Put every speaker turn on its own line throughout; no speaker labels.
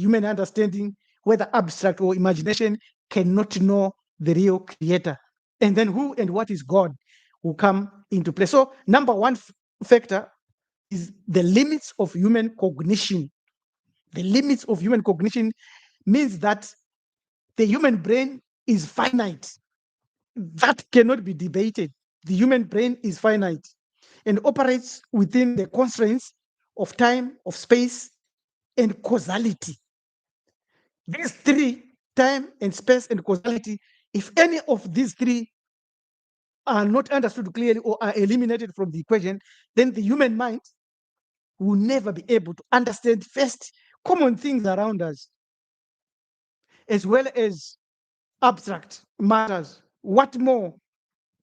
human understanding, whether abstract or imagination, cannot know the real creator. And then who and what is God will come into play. So number one factor is the limits of human cognition. The limits of human cognition means that the human brain is finite. That cannot be debated. The human brain is finite and operates within the constraints of time, of space, and causality. These three, time and space and causality, if any of these three are not understood clearly or are eliminated from the equation, then the human mind will never be able to understand first common things around us, as well as abstract matters. What more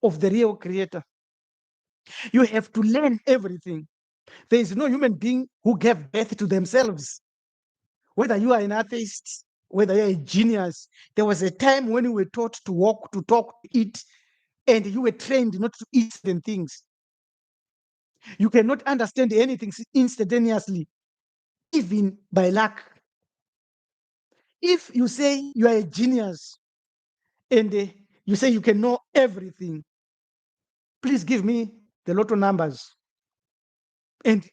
of the real creator? You have to learn everything. There is no human being who gave birth to themselves. Whether you are an atheist, whether you're a genius, there was a time when you were taught to walk, to talk, to eat, and you were trained not to eat certain things. You cannot understand anything instantaneously, even by luck. If you say you are a genius and you say you can know everything, please give me the lotto numbers. And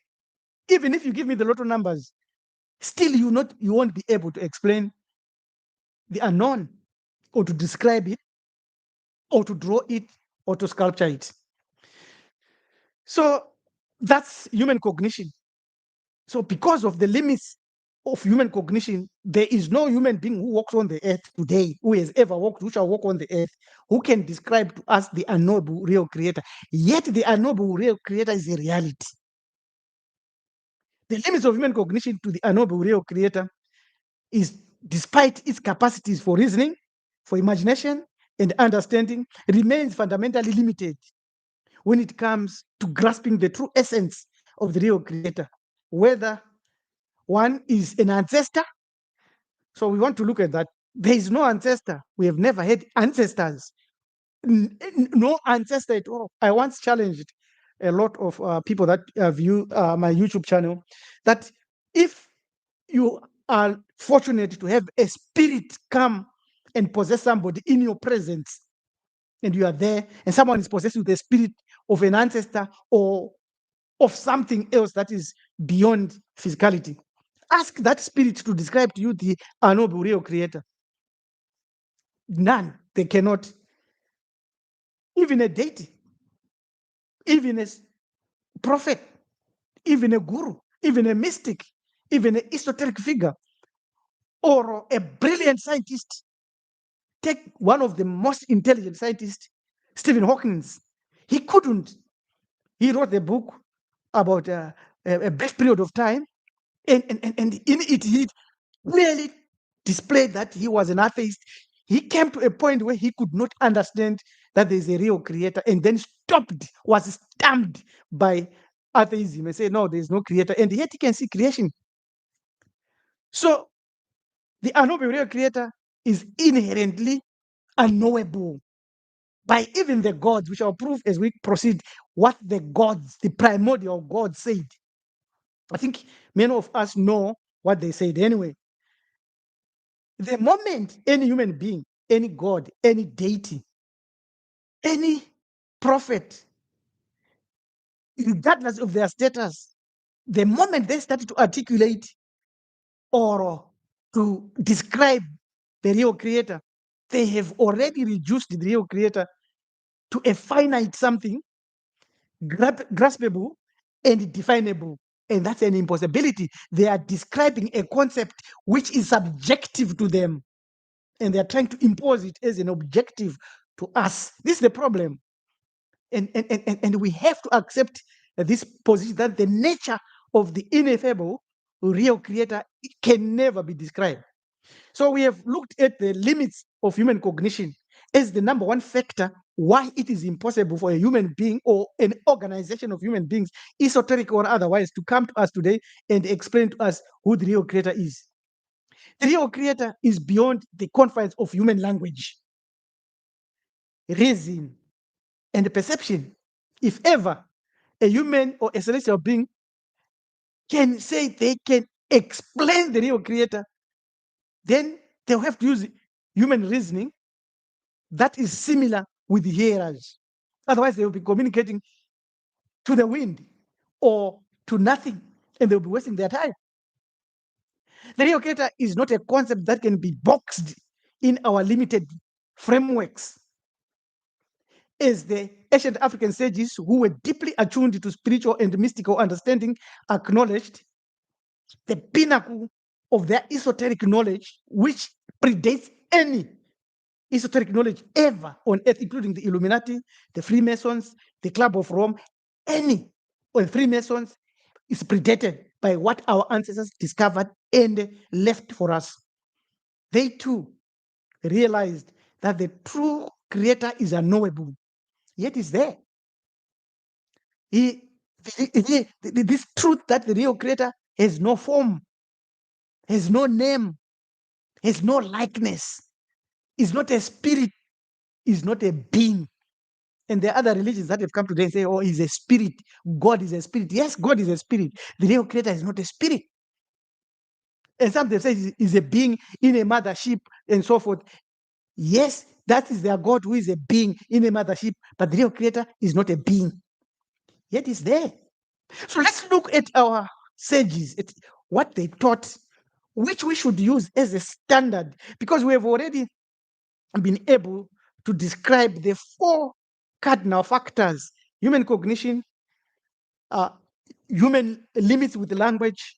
even if you give me the lotto numbers, still you won't be able to explain the unknown, or to describe it, or to draw it, or to sculpture it. So that's human cognition. So because of the limits of human cognition, there is no human being who walks on the earth today, who has ever walked, who shall walk on the earth, who can describe to us the unknowable real creator. Yet the unknowable real creator is a reality. The limits of human cognition to the unknowable real creator is, despite its capacities for reasoning, for imagination, and understanding, remains fundamentally limited when it comes to grasping the true essence of the real creator, whether one is an ancestor. So we want to look at that. There is no ancestor. We have never had ancestors. No ancestor at all. I once challenged a lot of people that view my YouTube channel that if you are fortunate to have a spirit come and possess somebody in your presence, and you are there, and someone is possessed with the spirit of an ancestor or of something else that is beyond physicality, ask that spirit to describe to you the unknowable real creator. None. They cannot. Even a deity, even a prophet, even a guru, even a mystic, even an esoteric figure, or a brilliant scientist. Take one of the most intelligent scientists, Stephen Hawking. He couldn't. He wrote the book about a brief period of time, and in it he clearly displayed that he was an atheist. He came to a point where he could not understand that there is a real creator, and then was stamped by atheism and said, no, there is no creator. And yet he can see creation. So the unknowable real creator is inherently unknowable by even the gods, which I'll prove as we proceed what the gods, the primordial gods said. I think many of us know what they said anyway. The moment any human being, any god, any deity, any prophet, regardless of their status, the moment they started to articulate or to describe the real creator, they have already reduced the real creator to a finite something, graspable and definable. And that's an impossibility. They are describing a concept which is subjective to them, and they're trying to impose it as an objective to us. This is the problem. And we have to accept this position that the nature of the ineffable real creator can never be described. So we have looked at the limits of human cognition as the number one factor why it is impossible for a human being or an organization of human beings, esoteric or otherwise, to come to us today and explain to us who the real creator is. The real creator is beyond the confines of human language, reason, and perception. If ever a human or a celestial being can say they can explain the real creator, then they'll have to use human reasoning that is similar with the hearers. Otherwise, they will be communicating to the wind or to nothing, and they'll be wasting their time. The real creator is not a concept that can be boxed in our limited frameworks. As the ancient African sages who were deeply attuned to spiritual and mystical understanding acknowledged, the pinnacle of their esoteric knowledge, which predates any esoteric knowledge ever on earth, including the Illuminati, the Freemasons, the Club of Rome, any of the Freemasons is predated by what our ancestors discovered and left for us. They too realized that the true creator is unknowable, yet is there. This truth that the real creator has no form, has no name, has no likeness, is not a spirit, is not a being. And there are other religions that have come today and say, oh, he's a spirit. God is a spirit. Yes, God is a spirit. The real creator is not a spirit. And some they say he's a being in a mothership and so forth. Yes, that is their God who is a being in a mothership, but the real creator is not a being. Yet he's there. So let's look at our sages, at what they taught, which we should use as a standard, because we have already been able to describe the 4 cardinal factors: human cognition, human limits with language,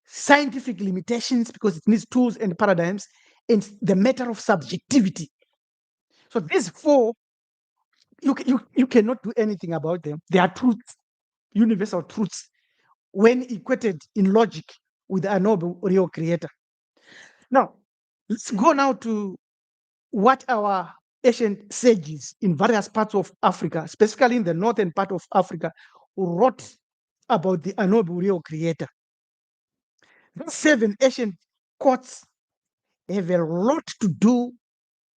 scientific limitations because it needs tools and paradigms, and the matter of subjectivity. So these 4, you cannot do anything about them. They are truths, universal truths, when equated in logic with the unknowable real creator. Now, let's go now to what our ancient sages in various parts of Africa, specifically in the northern part of Africa, wrote about the unknowable real creator. Those 7 ancient quotes have a lot to do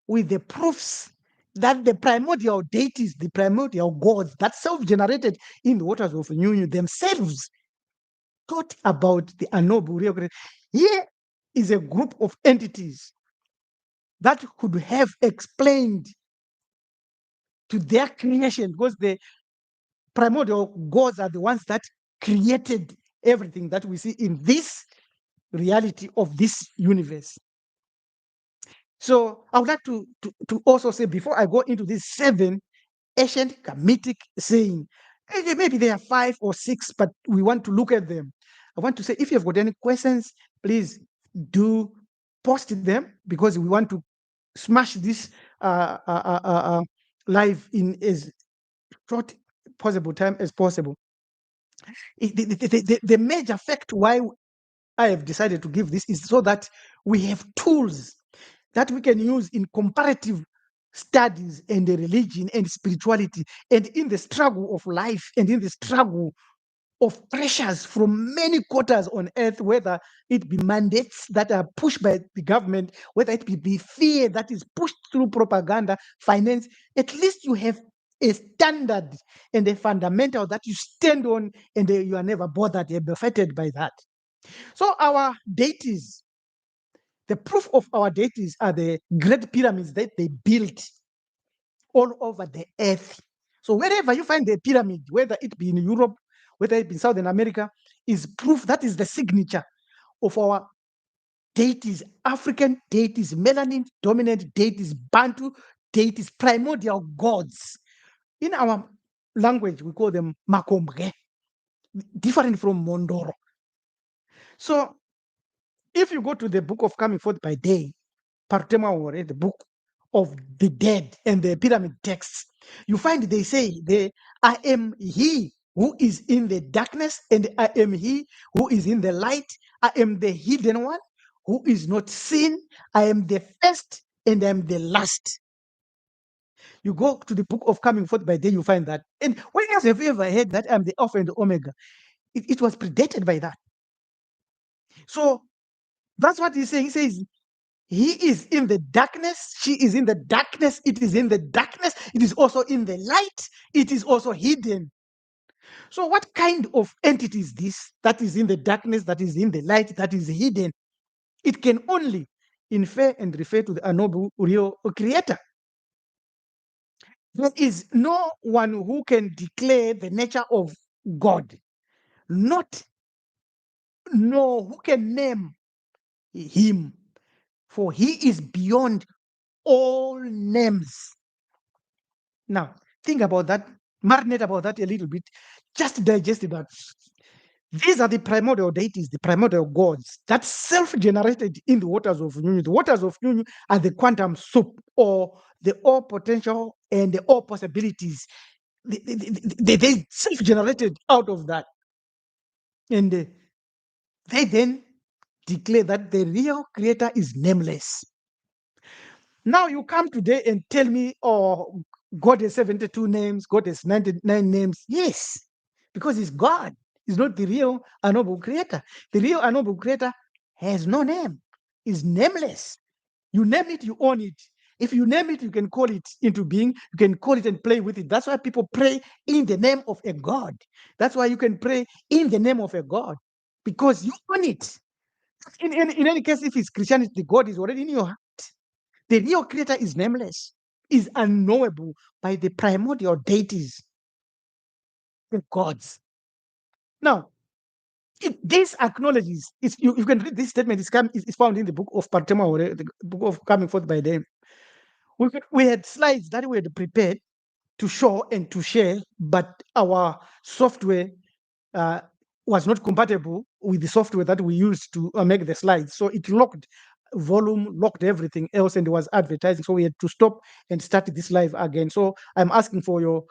with the proofs that the primordial deities, the primordial gods that self-generated in the waters of union themselves taught about the unknowable real creator. Here is a group of entities that could have explained to their creation, because the primordial gods are the ones that created everything that we see in this reality of this universe. So I would like to also say, before I go into these 7 ancient Kemetic saying, maybe there are 5 or 6, but we want to look at them. I want to say, if you've got any questions, please do post them, because we want to smash this live in as short possible time as possible. The major fact why I have decided to give this is so that we have tools that we can use in comparative studies and the religion and spirituality, and in the struggle of life, and in the struggle of pressures from many quarters on earth, whether it be mandates that are pushed by the government, whether it be fear that is pushed through propaganda, finance. At least you have a standard and a fundamental that you stand on, and you are never bothered, you're buffeted by that. So our deities, the proof of our deities are the great pyramids that they built all over the earth. So wherever you find the pyramid, whether it be in Europe, whether it be in Southern America, is proof, that is the signature of our deities, African deities, melanin dominant deities, Bantu deities, primordial gods. In our language, we call them Makombre, different from Mondoro. So if you go to the book of Coming Forth by Day, Parutemaore, the book of the dead and the pyramid texts, you find they say, I am he who is in the darkness, and I am he who is in the light. I am the hidden one who is not seen. I am the first and I am the last. You go to the book of Coming Forth by Day, you find that. And when else have you ever heard that I'm the Alpha and the Omega? It was predated by that. So that's what he's saying. He says, he is in the darkness, she is in the darkness, it is in the darkness, it is also in the light, it is also hidden. So what kind of entity is this that is in the darkness, that is in the light, that is hidden? It can only infer and refer to the unknowable real creator. There is no one who can declare the nature of God, not no who can name him, for he is beyond all names. Now, think about that, marinate about that a little bit, just digest that. These are the primordial deities, the primordial gods that self-generated in the waters of Nunu. The waters of Nunu are the quantum soup, or the all potential and the all possibilities. They self-generated out of that. And they then declare that the real creator is nameless. Now you come today and tell me, oh, God has 72 names, God has 99 names. Yes, because he's God. He's not the real unknowable creator. The real unknowable creator has no name, is nameless. You name it, you own it. If you name it, you can call it into being, you can call it and play with it. That's why people pray in the name of a God. That's why you can pray in the name of a God, because you own it. In any case, if it's Christianity, the God is already in your heart. The real creator is nameless, is unknowable by the primordial deities, the gods. Now, this acknowledges, you can read this statement, it's found in the book of Partema, the book of Coming Forth by Them. We had slides that we had prepared to show and to share, but our software was not compatible with the software that we used to make the slides. So it locked volume, locked everything else, and it was advertising. So we had to stop and start this live again. So I'm asking for your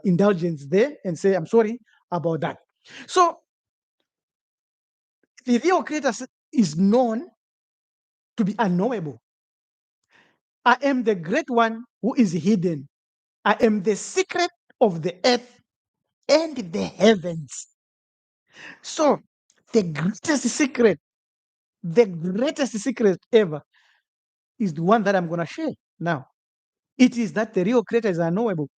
indulgence there and say I'm sorry about that. So the real creator is known to be unknowable. I am the great one who is hidden. I am the secret of the earth and the heavens. So the greatest secret ever is the one that I'm going to share now. It is that the real creator is unknowable.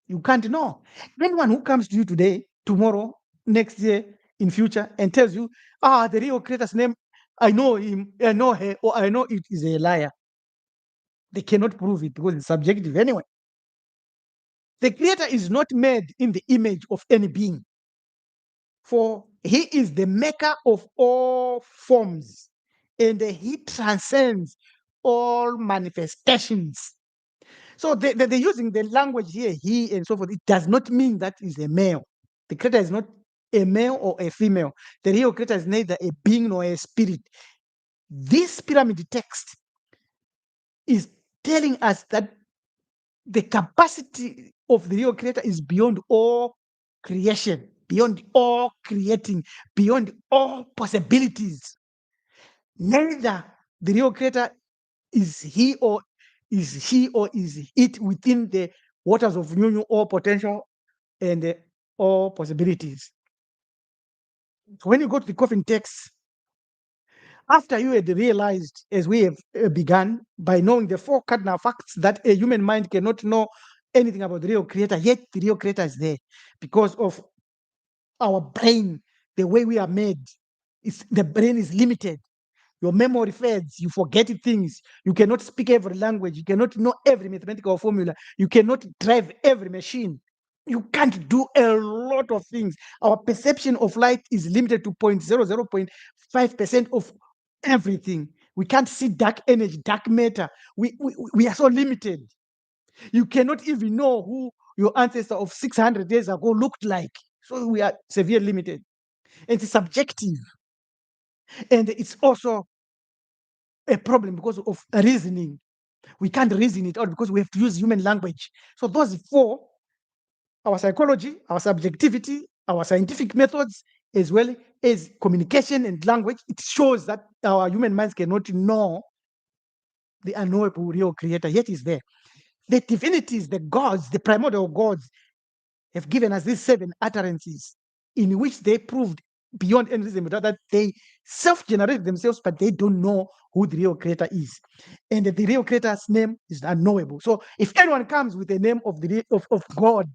You can't know. Anyone who comes to you today, tomorrow, next year, in future, and tells you, the real creator's name, I know him, I know her, or I know it, is a liar. They cannot prove it because it's subjective anyway. The creator is not made in the image of any being, for he is the maker of all forms, and he transcends all manifestations. So they're using the language here, he and so forth. It does not mean that is a male. The creator is not a male or a female. The real creator is neither a being nor a spirit. This pyramid text is telling us that the capacity of the real creator is beyond all creation, beyond all creating, beyond all possibilities. Neither the real creator is he or is it within the waters of union, all potential and all possibilities. So when you go to the coffin text, after you had realized, as we have begun, by knowing the four cardinal facts that a human mind cannot know anything about the real creator, yet the real creator is there because of our brain, the way we are made. The brain is limited. Your memory fades, you forget things. You cannot speak every language. You cannot know every mathematical formula. You cannot drive every machine. You can't do a lot of things. Our perception of light is limited to 0.0005% of everything. We can't see dark energy, dark matter. We are so limited. You cannot even know who your ancestor of 600 years ago looked like. So we are severely limited. And it's subjective. And it's also a problem because of reasoning. We can't reason it out because we have to use human language. So those four, our psychology, our subjectivity, our scientific methods, as well as communication and language, it shows that our human minds cannot know the unknowable real creator, yet is there. The divinities, the gods, the primordial gods have given us these 7 utterances in which they proved beyond any reason that they self-generate themselves, but they don't know who the real creator is. And the real creator's name is unknowable. So if anyone comes with the name of of God,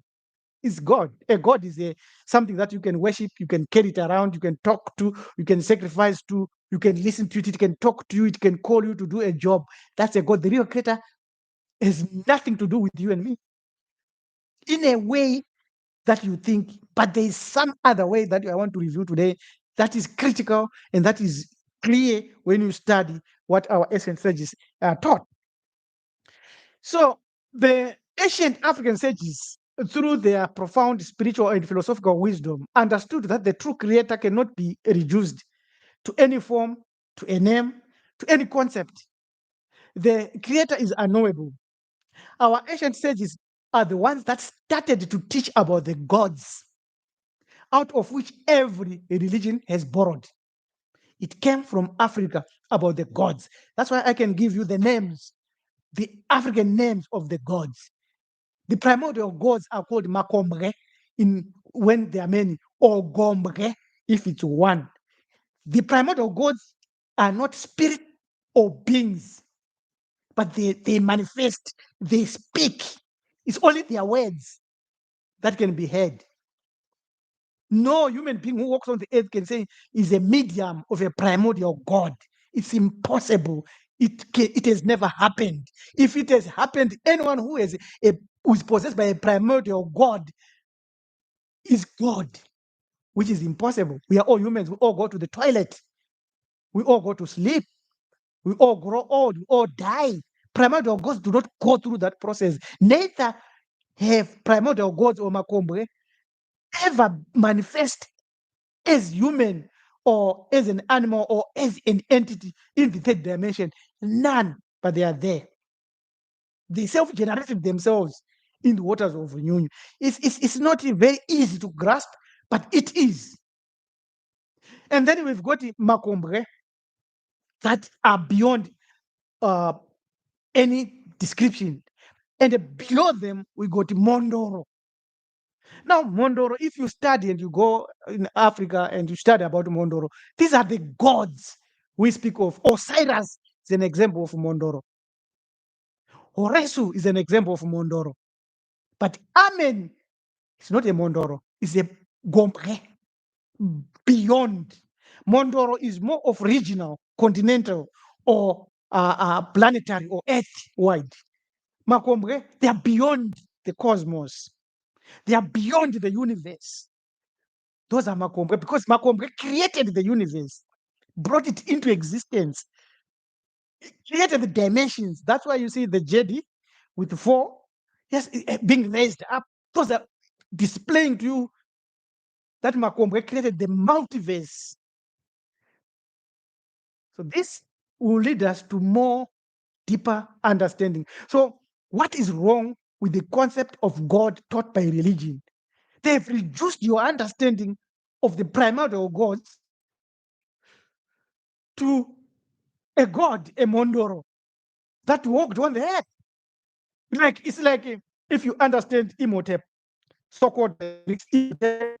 is God. A God is something that you can worship, you can carry it around, you can talk to, you can sacrifice to, you can listen to it, it can talk to you, it can call you to do a job. That's a God. The real creator has nothing to do with you and me in a way that you think, but there is some other way that I want to review today that is critical and that is clear when you study what our ancient sages taught. So the ancient African sages, through their profound spiritual and philosophical wisdom, understood that the true creator cannot be reduced to any form, to a name, to any concept. The creator is unknowable. Our ancient sages are the ones that started to teach about the gods, out of which every religion has borrowed. It came from Africa about the gods. That's why I can give you the names, the African names of the gods. The primordial gods are called makombre when there are many, or gombre if it's one. The primordial gods are not spirit or beings, but they manifest, they speak. It's only their words that can be heard. No human being who walks on the earth can say is a medium of a primordial God. It's impossible. It has never happened. If it has happened, anyone who is possessed by a primordial God is God, which is impossible. We are all humans. We all go to the toilet. We all go to sleep. We all grow old. We all die. Primordial gods do not go through that process. Neither have primordial gods or makombre ever manifest as human or as an animal or as an entity in the third dimension. None, but they are there. They self-generated themselves in the waters of union. It's not very easy to grasp, but it is. And then we've got makombre that are beyond any description. And below them, we got mondoro. Now, mondoro, if you study and you go in Africa and you study about mondoro, these are the gods we speak of. Osiris is an example of mondoro. Horesu is an example of mondoro. But Amen is not a mondoro, it's a gombre. Beyond. Mondoro is more of regional, continental, or planetary or earth-wide. Makombre, they are beyond the cosmos. They are beyond the universe. Those are Makombre because Makombre created the universe, brought it into existence, created the dimensions. That's why you see the Jedi with 4, yes, being raised up. Those are displaying to you that Makombre created the multiverse. So this will lead us to more deeper understanding. So what is wrong with the concept of God taught by religion? They've reduced your understanding of the primordial gods to a god, a mondoro, that walked on the earth. It's like if you understand Imhotep, so-called Imhotep,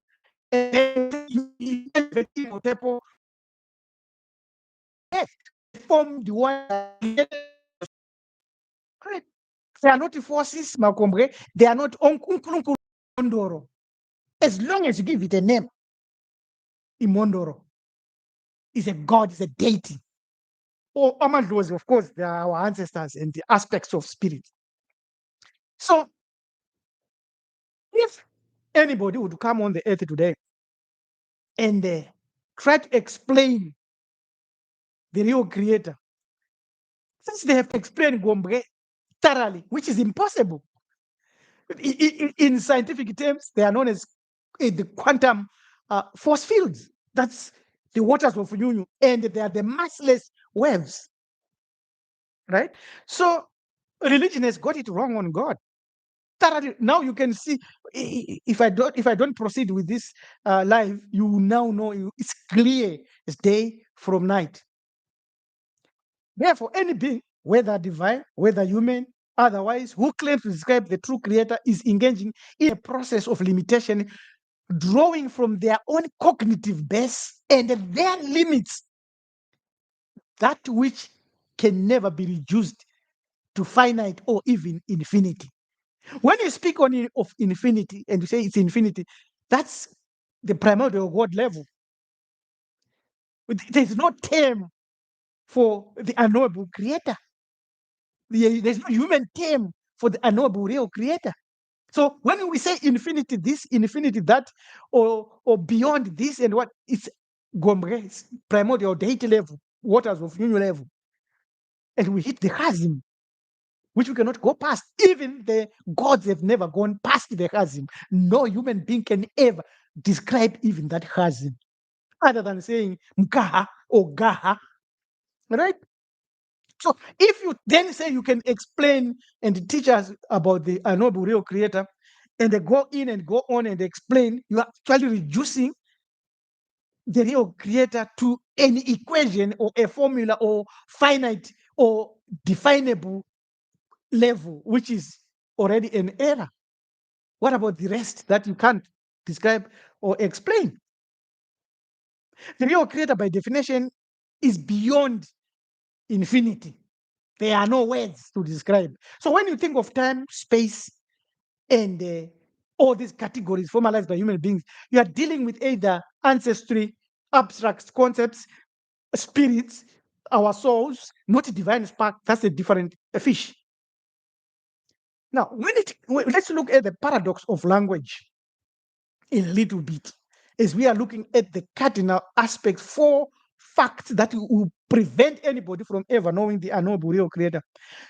Imhotep formed the one that created. Correct. They are not forces, Makombre. They are not Mondoro. As long as you give it a name, Imondoro is a god, is a deity. Or Amadlos, of course, they are our ancestors and the aspects of spirit. So if anybody would come on the earth today and try to explain the real creator, since they have explained Gombre thoroughly, which is impossible. In scientific terms, they are known as the quantum force fields. That's the waters of union, and they are the massless waves, right? So religion has got it wrong on God. Thoroughly. Now you can see if I don't proceed with this live, you now know it's clear as day from night. Therefore, any being, whether divine, whether human, otherwise, who claims to describe the true creator is engaging in a process of limitation, drawing from their own cognitive base and their limits, that which can never be reduced to finite or even infinity. When you speak of infinity and you say it's infinity, that's the primordial God level. There's no term for the unknowable creator. There's no human term for the unknowable real creator. So when we say infinity this, infinity that, or beyond this and what, it's Gomre, primordial deity level, waters of union level. And we hit the chasm, which we cannot go past. Even the gods have never gone past the chasm. No human being can ever describe even that chasm, other than saying Mkaha or Gaha, right? So if you then say you can explain and teach us about the unknowable real creator, and they go in and go on and explain, you are actually reducing the real creator to an equation or a formula or finite or definable level, which is already an error. What about the rest that you can't describe or explain? The real creator, by definition, is beyond infinity. There are no words to describe. So when you think of time, space, and all these categories formalized by human beings, you are dealing with either ancestry, abstract concepts, spirits, our souls, not divine spark. That's a different fish. Now, let's look at the paradox of language a little bit, as we are looking at the cardinal aspects, 4 facts that will prevent anybody from ever knowing the unknowable real creator.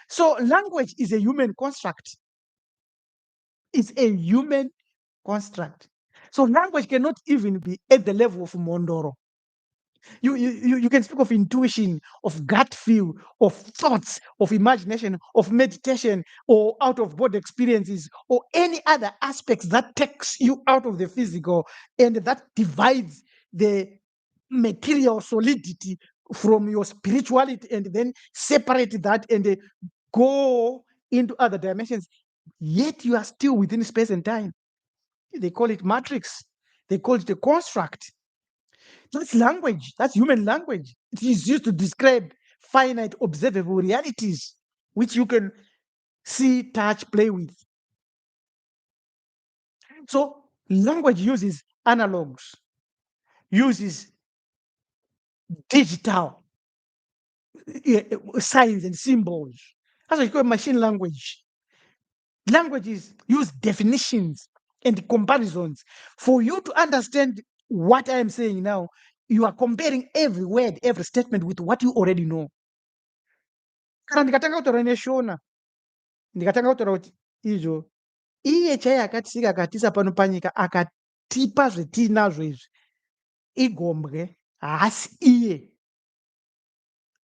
So language is a human construct. It's a human construct. So language cannot even be at the level of Mondoro. You can speak of intuition, of gut feel, of thoughts, of imagination, of meditation, or out of body experiences, or any other aspects that takes you out of the physical and that divides the material solidity from your spirituality and then separate that and go into other dimensions. Yet you are still within space and time. They call it matrix. They call it a construct. That's language. That's human language. It is used to describe finite, observable realities, which you can see, touch, play with. So language uses analogs, uses digital signs and symbols. That's what you call machine language. Languages use definitions and comparisons. For you to understand what I am saying now, you are comparing every word, every statement with what you already know. Kana ndikatanga kutaura neshona, ndikatanga kutaura kuti izvo iye chaiye akatisika akatiisa pano panyika akatipa zvetinazvo izvi igombwe, haasi iye.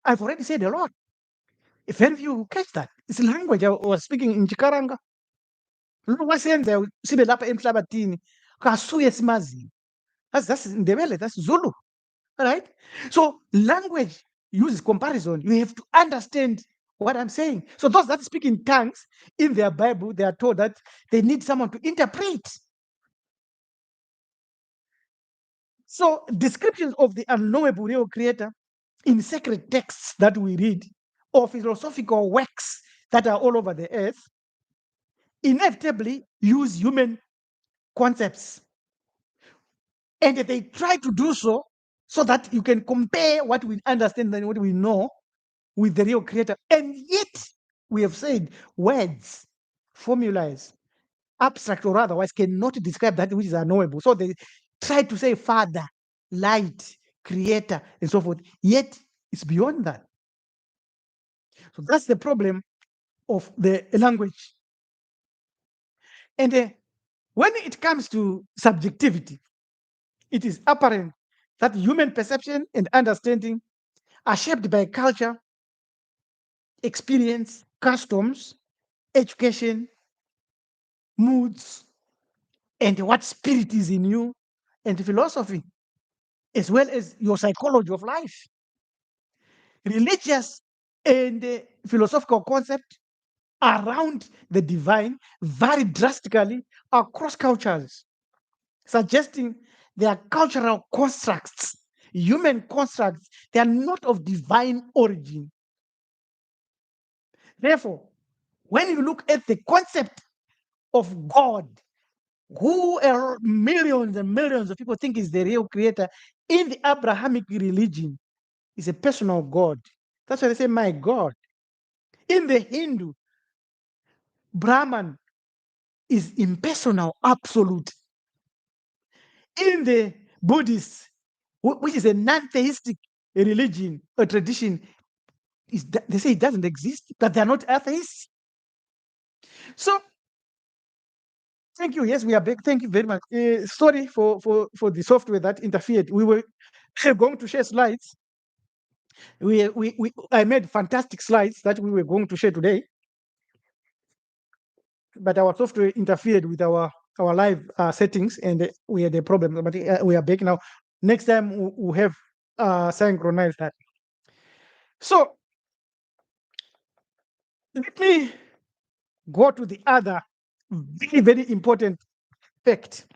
I've already said a lot. If any of you catch that, it's language. I was speaking in Chikaranga. Wasenza sibe lapha emhlabathini kasuye simaziyo. That's Ndebele, that's Zulu. All right? So language uses comparison. You have to understand what I'm saying. So those that speak in tongues in their Bible, they are told that they need someone to interpret. So descriptions of the unknowable real creator in sacred texts that we read, or philosophical works that are all over the earth, inevitably use human concepts. And they try to do so that you can compare what we understand and what we know with the real creator. And yet, we have said words, formulas, abstract or otherwise, cannot describe that which is unknowable. So they try to say Father, light, creator, and so forth. Yet, it's beyond that. So that's the problem of the language. And when it comes to subjectivity, it is apparent that human perception and understanding are shaped by culture, experience, customs, education, moods, and what spirit is in you, and philosophy, as well as your psychology of life. Religious and philosophical concepts around the divine vary drastically across cultures, suggesting they are cultural constructs, human constructs. They are not of divine origin. Therefore, when you look at the concept of God, who are millions and millions of people think is the real creator, in the Abrahamic religion is a personal God. That's why they say, my God. In the Hindu, Brahman is impersonal, absolute. In the Buddhist, which is a non-theistic religion or tradition, they say it doesn't exist, but they're not atheists. So, thank you. Yes, we are back. Thank you very much. Sorry for the software that interfered. We were going to share slides. I made fantastic slides that we were going to share today, but our software interfered with our live settings, and we had a problem. But we are back now. Next time we'll have synchronized that. So let me go to the other very, very important fact.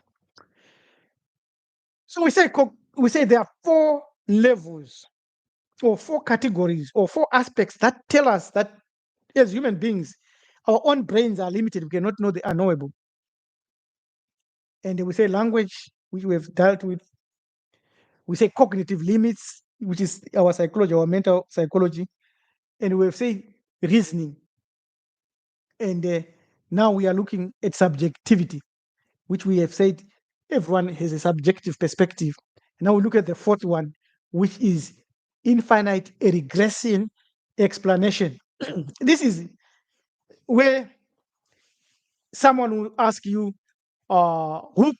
So we say there are 4 levels or 4 categories or 4 aspects that tell us that as human beings, our own brains are limited. We cannot know the unknowable. And we say language, which we have dealt with. We say cognitive limits, which is our psychology, our mental psychology. And we have said reasoning. And now we are looking at subjectivity, which we have said everyone has a subjective perspective. And now we look at the 4th one, which is infinite regression explanation. This is where someone will ask you, who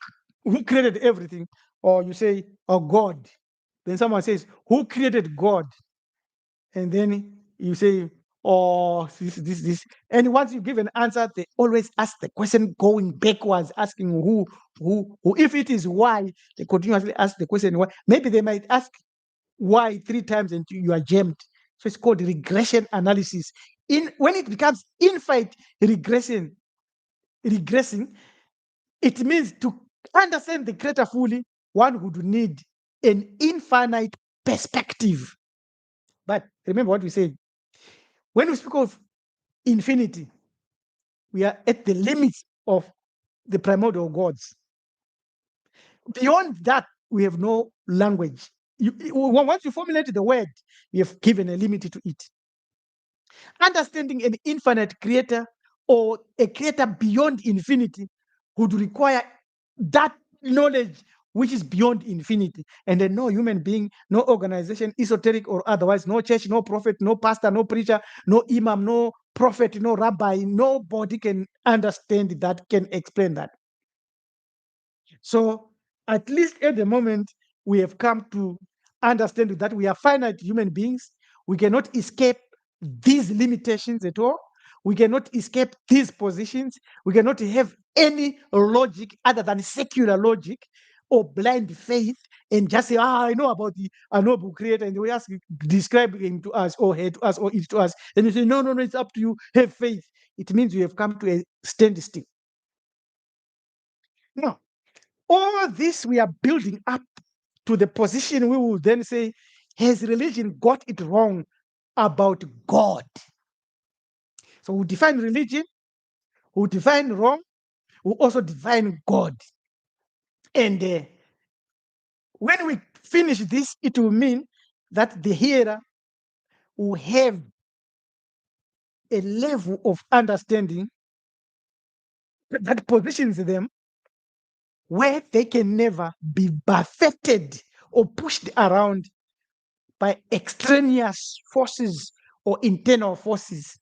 created everything? Or you say, oh, God. Then someone says, who created God? And then you say, oh, this. And once you give an answer, they always ask the question going backwards, asking who. If it is why, they continuously ask the question why. Maybe they might ask why 3 times and you are jammed. So it's called regression analysis. When it becomes infinite regressing, it means to understand the creator fully, one would need an infinite perspective. But remember what we said. When we speak of infinity, we are at the limits of the primordial gods. Beyond that, we have no language. Once you formulate the word, you have given a limit to it. Understanding an infinite creator or a creator beyond infinity would require that knowledge which is beyond infinity. And then no human being, no organization, esoteric or otherwise, no church, no prophet, no pastor, no preacher, no imam, no prophet, no rabbi, nobody can understand that, can explain that. So at least at the moment, we have come to understand that we are finite human beings. We cannot escape these limitations at all. We cannot escape these positions. We cannot have any logic other than secular logic or blind faith and just say, I know about the unknowable creator. And we ask, describe him to us or her to us or it to us. And you say, no, it's up to you. Have faith. It means you have come to a standstill. Now, all this we are building up to the position we will then say, has religion got it wrong about God? So we define religion, we define wrong, we also define God. And when we finish this, it will mean that the hearer will have a level of understanding that positions them where they can never be buffeted or pushed around by extraneous forces or internal forces.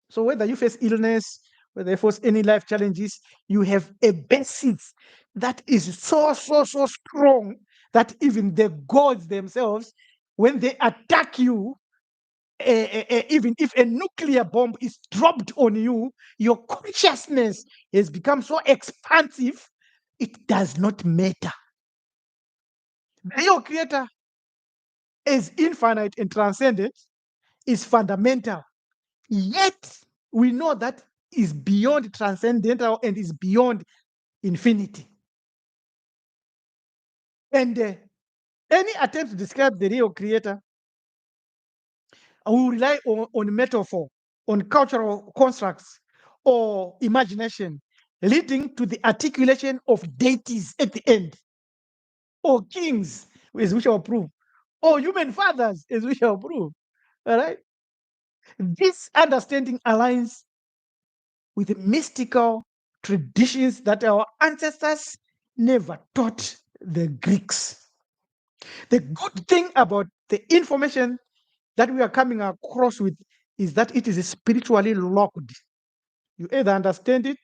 So whether you face illness, whether you face any life challenges, you have a basis that is so strong that even the gods themselves, when they attack you, even if a nuclear bomb is dropped on you, your consciousness has become so expansive, it does not matter. Your creator is infinite and transcendent, is fundamental. Yet we know that is beyond transcendental and is beyond infinity. And any attempt to describe the real creator will rely on metaphor, on cultural constructs, or imagination. leading to the articulation of deities at the end, or kings, as we shall prove, or human fathers, as we shall prove. All right? This understanding aligns with the mystical traditions that our ancestors never taught the Greeks. The good thing about the information that we are coming across with is that it is spiritually locked. You either understand it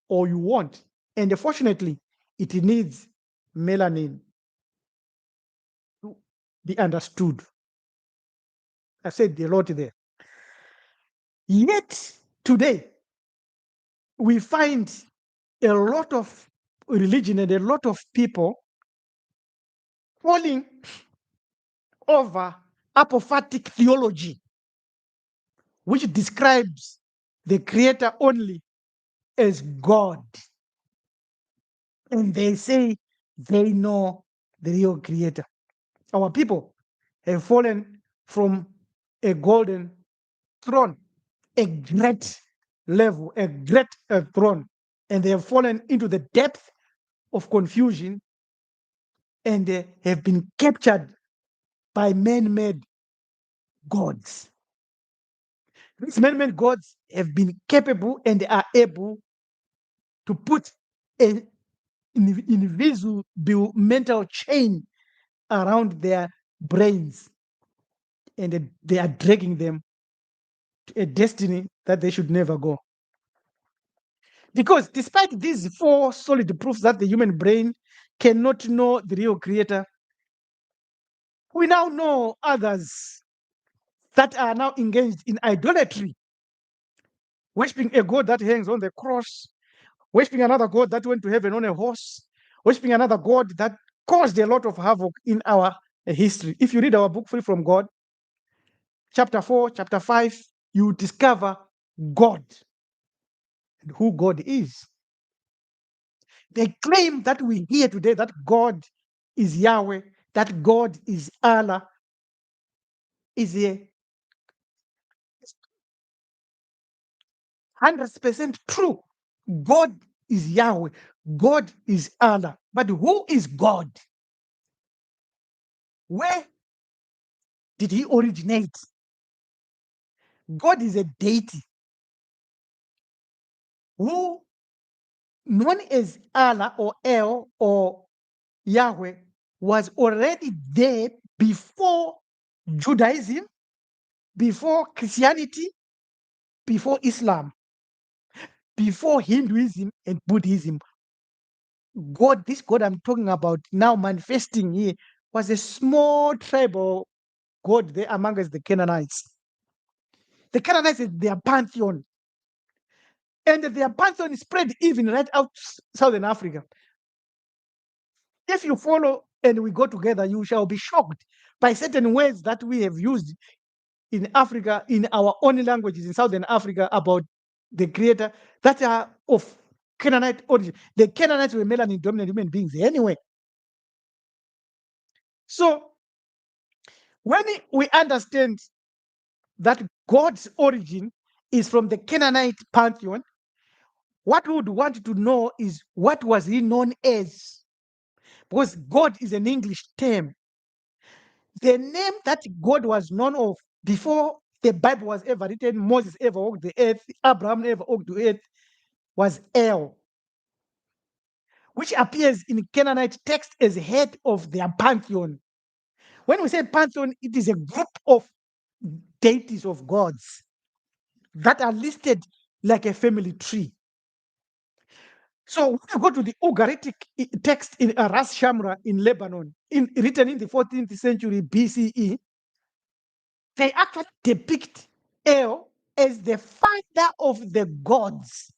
or you won't. And fortunately, it needs melanin to be understood. I said a lot there. Yet today, we find a lot of religion and a lot of people falling over apophatic theology, which describes the Creator only as God. And they say they know the real Creator. Our people have fallen from a golden throne, a great level, a great throne, and they have fallen into the depth of confusion and they have been captured by man-made gods. These man-made gods have been capable and are able to put an invisible mental chain around their brains, and they are dragging them to a destiny that they should never go. Because despite these four solid proofs that the human brain cannot know the real Creator, we now know others that are now engaged in idolatry, worshiping a God that hangs on the cross, worshiping another God that went to heaven on a horse, worshiping another God that caused a lot of havoc in our history. If you read our book, Free from God, chapter 4, chapter 5, you discover God and who God is. They claim that we hear today that God is Yahweh, that God is Allah, is a 100% true. God is Yahweh. God is Allah. But who is God? Where did he originate? God is a deity who, known as Allah or El or Yahweh, was already there before Judaism, before Christianity, before Islam, before Hinduism and Buddhism. God, this God I'm talking about now manifesting here, was a small tribal God there amongst the Canaanites. The Canaanites is their pantheon. And their pantheon is spread even right out Southern Africa. If you follow and we go together, you shall be shocked by certain words that we have used in Africa, in our own languages in Southern Africa, about the Creator that are of Canaanite origin. The Canaanites were melanin dominant human beings anyway. So when we understand that God's origin is from the Canaanite pantheon, what we would want to know is what was he known as? Because God is an English term. The name that God was known of before the Bible was ever written, Moses ever walked the earth, Abraham ever walked the earth, was El, which appears in Canaanite text as head of their pantheon. When we say pantheon, it is a group of deities of gods that are listed like a family tree. So when you go to the Ugaritic text in Ras Shamra in Lebanon, written in the 14th century BCE, they actually depict El as the father of the gods.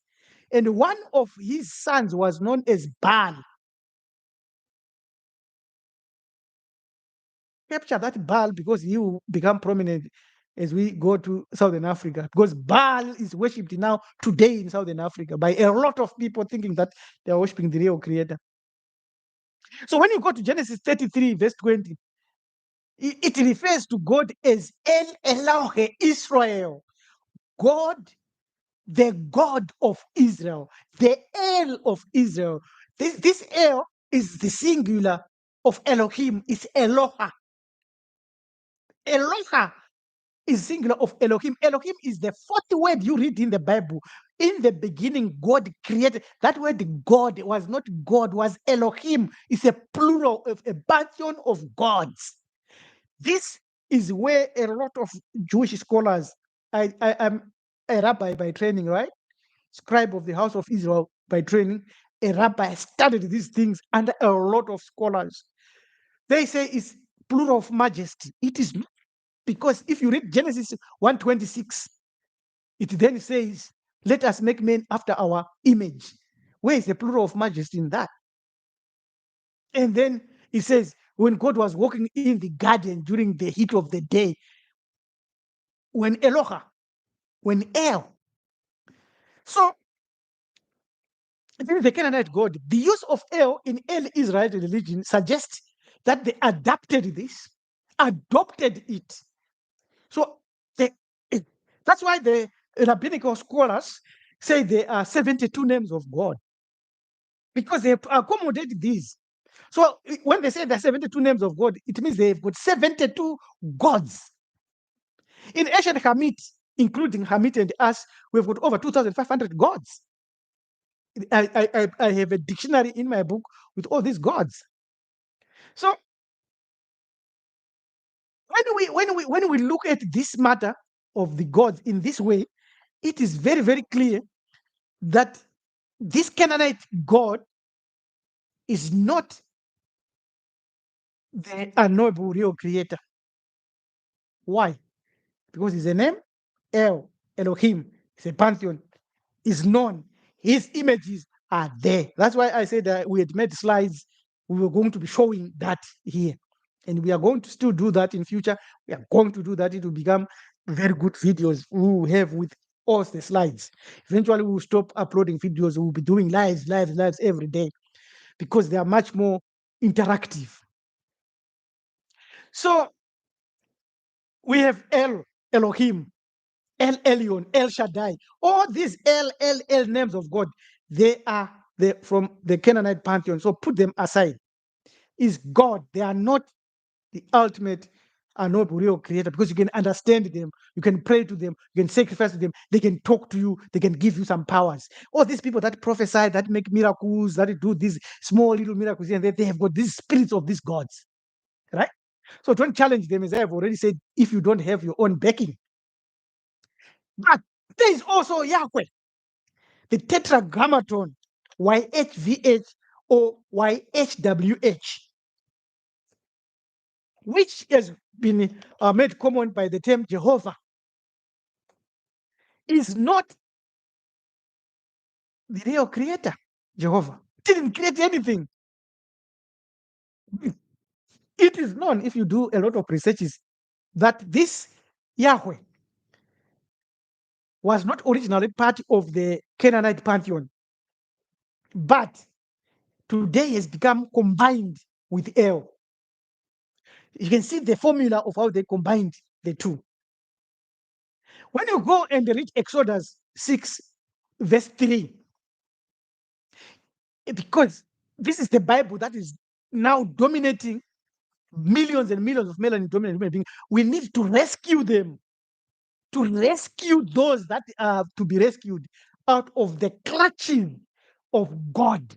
And one of his sons was known as Baal. Capture that Baal because he will become prominent as we go to Southern Africa. Because Baal is worshipped now today in Southern Africa by a lot of people thinking that they are worshiping the real Creator. So when you go to Genesis 33, verse 20, it refers to God as El Elohe Israel, God the God of Israel, the El of Israel. This El is the singular of Elohim, it's Eloha. Eloha is singular of Elohim. Elohim is the fourth word you read in the Bible. In the beginning, God created. That word God was not God, was Elohim. It's a plural of a pantheon of gods. This is where a lot of Jewish scholars, I am a rabbi by training, right? Scribe of the house of Israel by training. A rabbi studied these things under a lot of scholars. They say it's plural of majesty. It is not, because if you read Genesis 1:26, it then says, let us make men after our image. Where is the plural of majesty in that? And then it says, when God was walking in the garden during the heat of the day, when Eloha, when El. So this is the Canaanite God. The use of El in early Israelite religion suggests that they adapted this, adopted it. So that's why the rabbinical scholars say there are 72 names of God, because they have accommodated these. So when they say there are 72 names of God, it means they've got 72 gods. In ancient Hamit, including Hamit and us, we've got over 2,500 gods. I have a dictionary in my book with all these gods. So when we look at this matter of the gods in this way, it is very, very clear that this Canaanite God is not the unknowable real creator. Why? Because his name, El, Elohim, it's a pantheon, is known. His images are there. That's why I said that we had made slides. We were going to be showing that here. And we are going to still do that in future. We are going to do that. It will become very good videos we will have with all the slides. Eventually, we will stop uploading videos. We will be doing lives every day, because they are much more interactive. So we have El, Elohim, El Elyon, El Shaddai. All these El names of God, they are from the Canaanite pantheon. So put them aside. Is God. They are not the ultimate unknowable real creator, because you can understand them, you can pray to them, you can sacrifice to them, they can talk to you, they can give you some powers. All these people that prophesy, that make miracles, that do these small little miracles, and they have got these spirits of these gods, right? So don't challenge them, as I have already said, if you don't have your own backing. But there is also Yahweh, the tetragrammaton, YHVH or YHWH, which has been made common by the term Jehovah, is not the real creator. Jehovah didn't create anything. It is known, if you do a lot of researches, that this Yahweh was not originally part of the Canaanite pantheon, but today has become combined with El. You can see the formula of how they combined the two. When you go and read Exodus 6, verse 3, because this is the Bible that is now dominating millions and millions of male and dominant human beings, we need to rescue them, to rescue those that are to be rescued out of the clutches of God.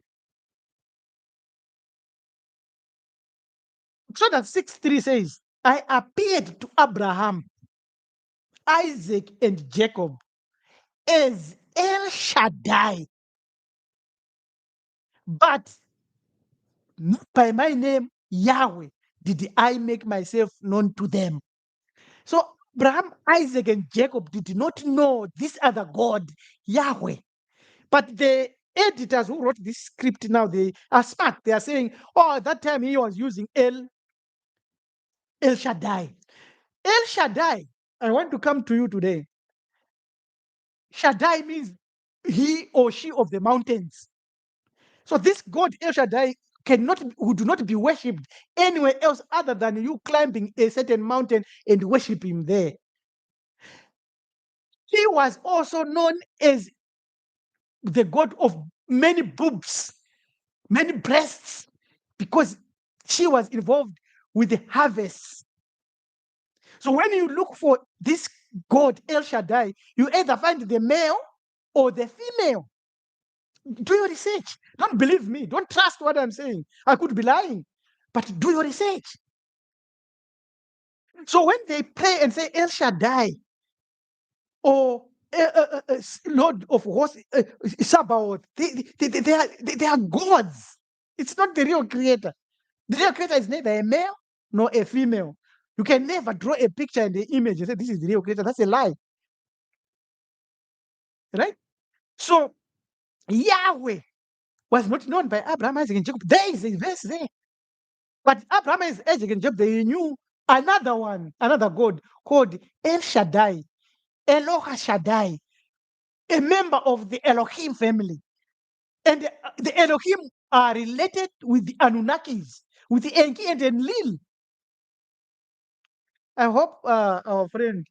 So that 6:3 says, I appeared to Abraham, Isaac, and Jacob as El Shaddai, but not by my name, Yahweh, did I make myself known to them. So Abraham, Isaac, and Jacob did not know this other God, Yahweh. But the editors who wrote this script now, they are smart. They are saying, oh, at that time he was using El Shaddai. El Shaddai, I want to come to you today. Shaddai means he or she of the mountains. So this God El Shaddai would not be worshipped anywhere else other than you climbing a certain mountain and worship him there. He was also known as the god of many boobs, many breasts, because she was involved with the harvest. So when you look for this god El Shaddai, you either find the male or the female. Do your research. Don't believe me. Don't trust what I'm saying. I could be lying, but do your research. So when they pray and say El Shaddai or Lord of hosts, Sabaoth, they are gods. It's not the real creator. The real creator is neither a male nor a female. You can never draw a picture in the image and say this is the real creator. That's a lie. Right? So Yahweh was not known by Abraham, Isaac, and Jacob. There is a verse there. But Abraham, Isaac, and Jacob, they knew another one, another God called El Shaddai, Eloha Shaddai, a member of the Elohim family. And the Elohim are related with the Anunnakis, with the Enki and Enlil. I hope our friend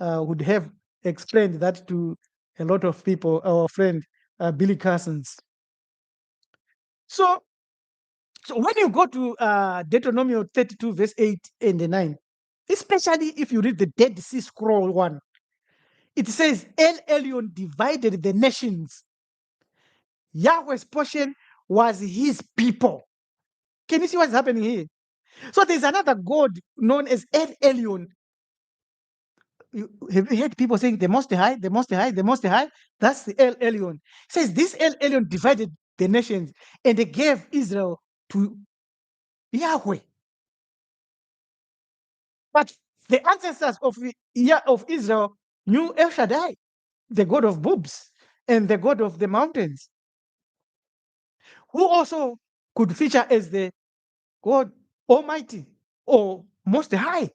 would have explained that to a lot of people, our friend Billy Carsons. So when you go to Deuteronomy 32, verse 8 and 9, especially if you read the Dead Sea Scroll one, it says, El Elyon divided the nations. Yahweh's portion was his people. Can you see what's happening here? So there's another God known as El Elyon. Have you heard people saying the Most High, the Most High, the Most High? That's the El Elyon. It says this El Elyon divided the nations and they gave Israel to Yahweh. But the ancestors of Israel knew El Shaddai, the God of boobs and the God of the mountains, who also could feature as the God Almighty or Most High.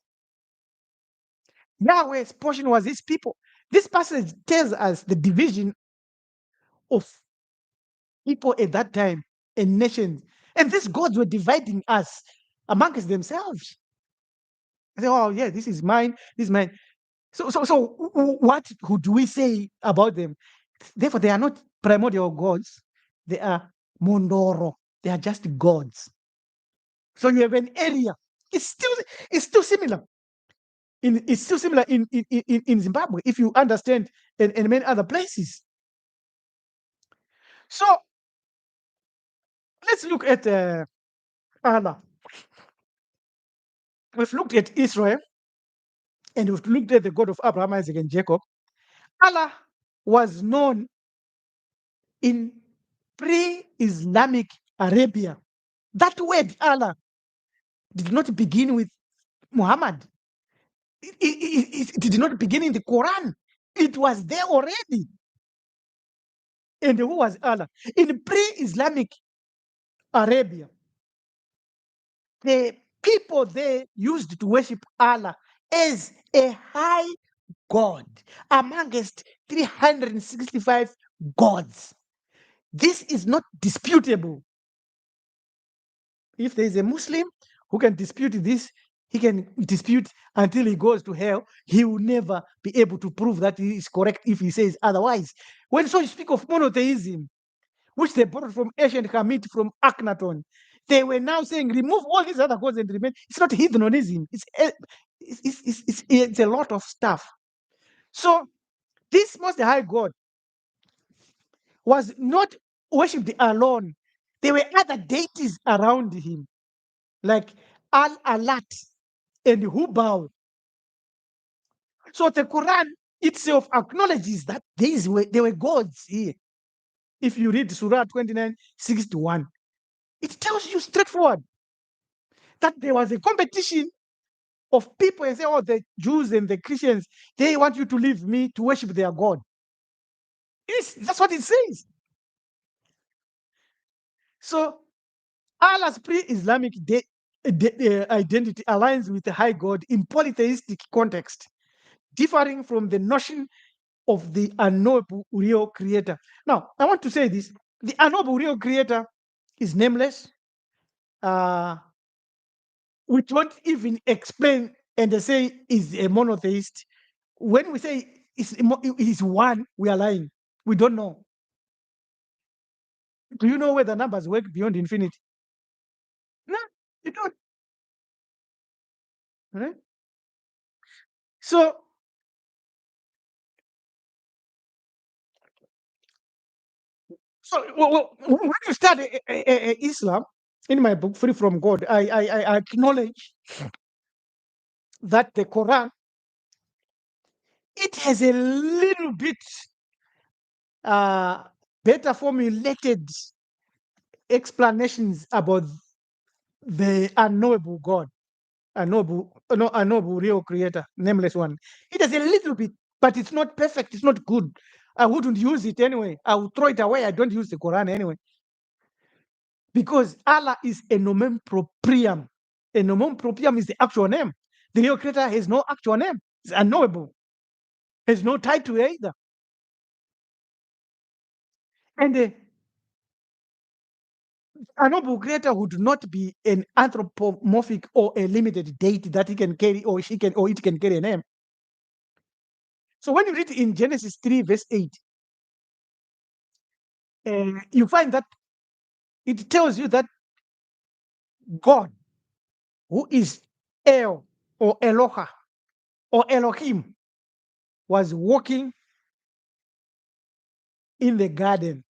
Yahweh's portion was his people. This passage tells us the division of people at that time and nations. And these gods were dividing us amongst themselves. They say, oh, yeah, this is mine, this is mine. So what could we say about them? Therefore, they are not primordial gods. They are mondoro. They are just gods. So you have an area. It's still similar. It's still similar in Zimbabwe, if you understand, and many other places. So let's look at Allah. We've looked at Israel, and we've looked at the God of Abraham, Isaac, and Jacob. Allah was known in pre-Islamic Arabia. That word Allah did not begin with Muhammad. It did not begin in the Quran. It was there already. And who was Allah? In pre-Islamic Arabia, the people there used to worship Allah as a high God amongst 365 gods. This is not disputable. If there is a Muslim who can dispute this, he can dispute until he goes to hell. He will never be able to prove that he is correct if he says otherwise. When so you speak of monotheism, which they borrowed from ancient Hamid, from Akhenaton, they were now saying, remove all these other gods and remain. It's not heathenism. It's a lot of stuff. So this Most High God was not worshipped alone. There were other deities around him, like Al-Alat and Hubal. So the Quran itself acknowledges that there were gods here. If you read Surah 29, 61, it tells you straightforward that there was a competition of people and say, oh, the Jews and the Christians, they want you to leave me to worship their God. Yes, that's what it says. So Allah's pre-Islamic identity aligns with the high God in polytheistic context, differing from the notion of the unknowable real creator. Now, I want to say this. The unknowable real creator is nameless. We don't even explain and they say is a monotheist. When we say is one, we are lying. We don't know. Do you know where the numbers work beyond infinity? No, you don't. Right? So, when you study Islam, in my book Free from God, I acknowledge that the Quran, it has a little bit uh, better formulated explanations about the unknowable God, unknowable real creator, nameless one. It has a little bit, but it's not perfect. It's not good. I wouldn't use it anyway. I would throw it away. I don't use the Quran anyway. Because Allah is a nomen proprium. A nomen proprium is the actual name. The real creator has no actual name. It's unknowable. Has no title either. And the unknowable creator would not be an anthropomorphic or a limited deity that he can carry or she can or it can carry a name. So when you read in Genesis 3, verse 8, you find that it tells you that God, who is El or Eloha or Elohim, was walking in the garden,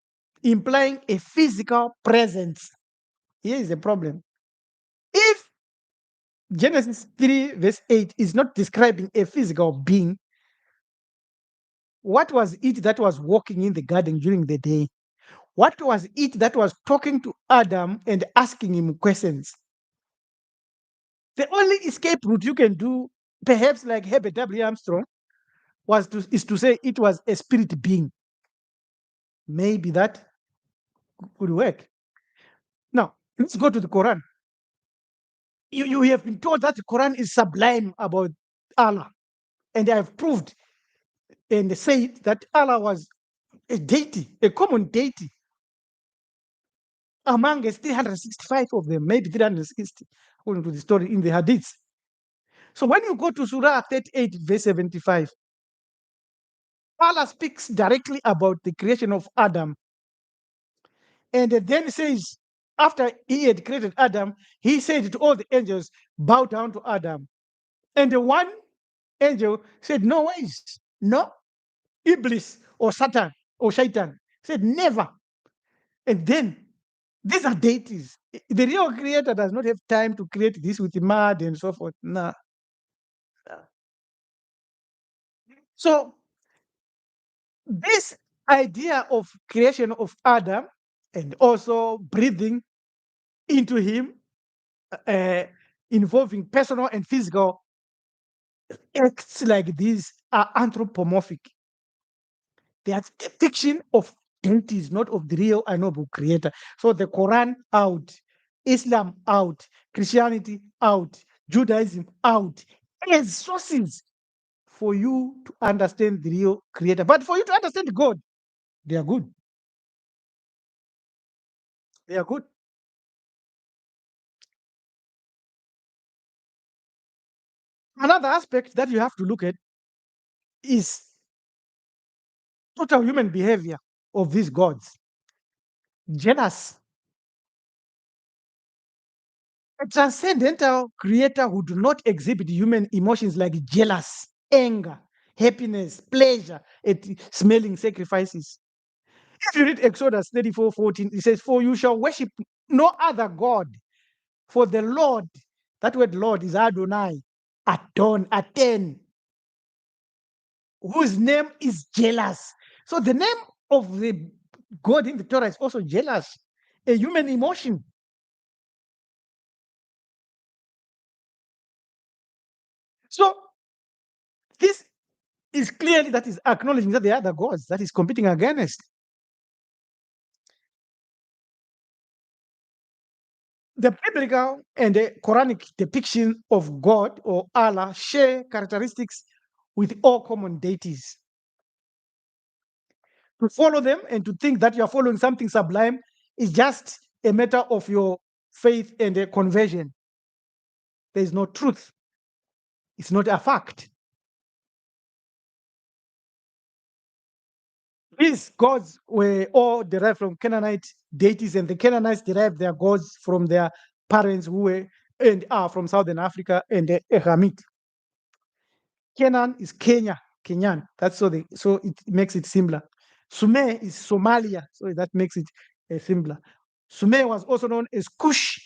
implying a physical presence. Here is the problem. If Genesis 3, verse 8 is not describing a physical being, what was it that was walking in the garden during the day? What was it that was talking to Adam and asking him questions? The only escape route you can do, perhaps like Herbert W. Armstrong, is to say it was a spirit being. Maybe that could work. Now, let's go to the Quran. You have been told that the Quran is sublime about Allah. And I have proved and said that Allah was a deity, a common deity among 365 of them, maybe 360, according to the story in the Hadiths. So when you go to Surah 38, verse 75, Allah speaks directly about the creation of Adam. And then says, after he had created Adam, he said to all the angels, bow down to Adam. And the one angel said, no ways, no. Iblis or Satan or Shaitan said, never. And then these are deities. The real creator does not have time to create this with mud and so forth. Nah. So this idea of creation of Adam and also breathing into him, uh, involving personal and physical acts like these, are anthropomorphic. They are depiction of deities, not of the real unknowable creator. So the Quran out, Islam out, Christianity out, Judaism out, as sources for you to understand the real creator. But for you to understand God, they are good. They are good. Another aspect that you have to look at is total human behavior of these gods. Jealous. A transcendental creator who do not exhibit human emotions like jealous, anger, happiness, pleasure at smelling sacrifices. If you read Exodus 34:14, it says, for you shall worship no other God, for the Lord, that word Lord is Adonai, Aten, whose name is jealous. So the name of the God in the Torah is also jealous, a human emotion. So this is clearly that is acknowledging that there are other gods that is competing against. The biblical and the Quranic depiction of God or Allah share characteristics with all common deities. To follow them and to think that you are following something sublime is just a matter of your faith and a conversion. There is no truth. It's not a fact. These gods were all derived from Canaanite deities, and the Canaanites derived their gods from their parents who were and are from Southern Africa and the Abrahamic. Canaan is Kenya, Kenyan. That's so it makes it similar. Sumer is Somalia, so that makes it similar. Sumer was also known as Kush,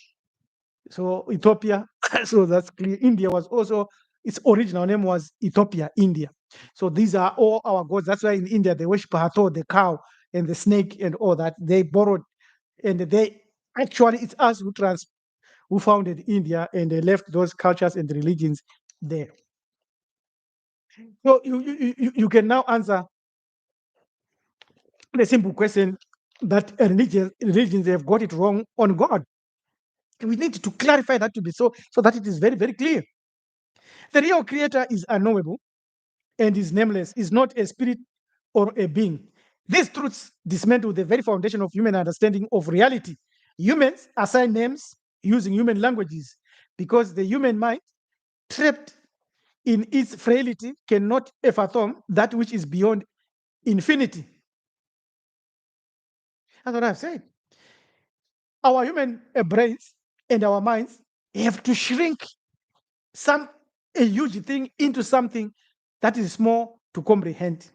so Ethiopia. So that's clear. India was also, its original name was Ethiopia, India. So these are all our gods. That's why in India they worship Hathor, the cow, and the snake, and all that. They borrowed, and they actually, it's us who founded India, and they left those cultures and religions there. So you can now answer the simple question that religions have got it wrong on God. We need to clarify that to be so that it is very, very clear. The real creator is unknowable and is nameless, is not a spirit or a being. These truths dismantle the very foundation of human understanding of reality. Humans assign names using human languages because the human mind, trapped in its frailty, cannot fathom that which is beyond infinity. That's what I've said. Our human brains and our minds have to shrink a huge thing into something that is small to comprehend.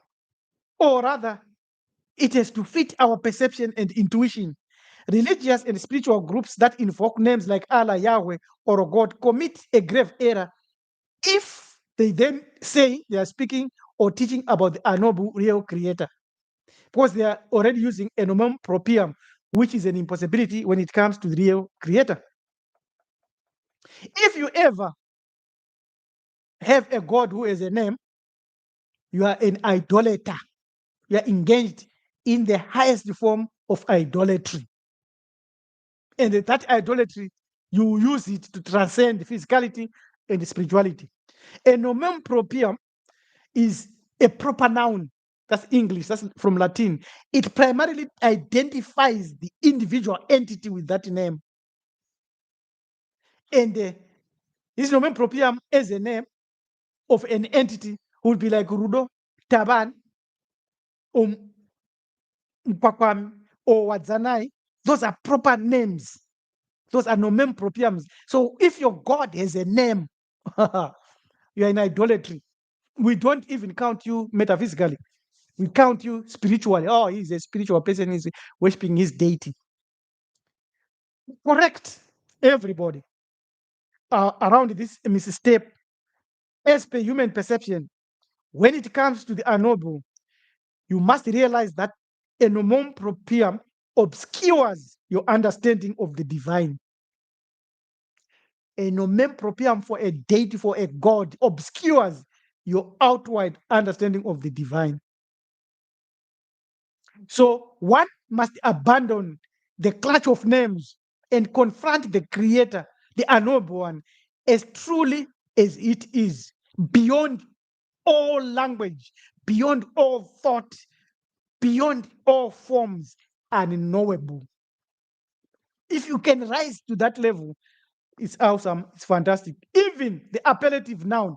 Or rather, it has to fit our perception and intuition. Religious and spiritual groups that invoke names like Allah, Yahweh, or God commit a grave error if they then say they are speaking or teaching about the unknowable real creator, because they are already using a nomen proprium, which is an impossibility when it comes to the real creator. If you ever have a God who has a name, you are an idolater. You are engaged in the highest form of idolatry. And that idolatry, you use it to transcend physicality and spirituality. A nomen proprium is a proper noun. That's English, that's from Latin. It primarily identifies the individual entity with that name. And this nomen proprium as a name of an entity would be like Rudo, Taban, Mpakwam, or Wadzanai. Those are proper names. Those are nomen propriums. So if your God has a name, you are in idolatry. We don't even count you metaphysically. We count you spiritually. Oh, he's a spiritual person, he's worshiping his deity. Correct everybody around this misstep as per human perception. When it comes to the unknowable, you must realize that a nomen proprium obscures your understanding of the divine. A nomen proprium for a deity, for a god, obscures your outward understanding of the divine. So one must abandon the clutch of names and confront the creator, the unknowable one, as truly as it is, beyond all language, beyond all thought, beyond all forms, unknowable. If you can rise to that level, it's awesome, it's fantastic. Even the appellative noun,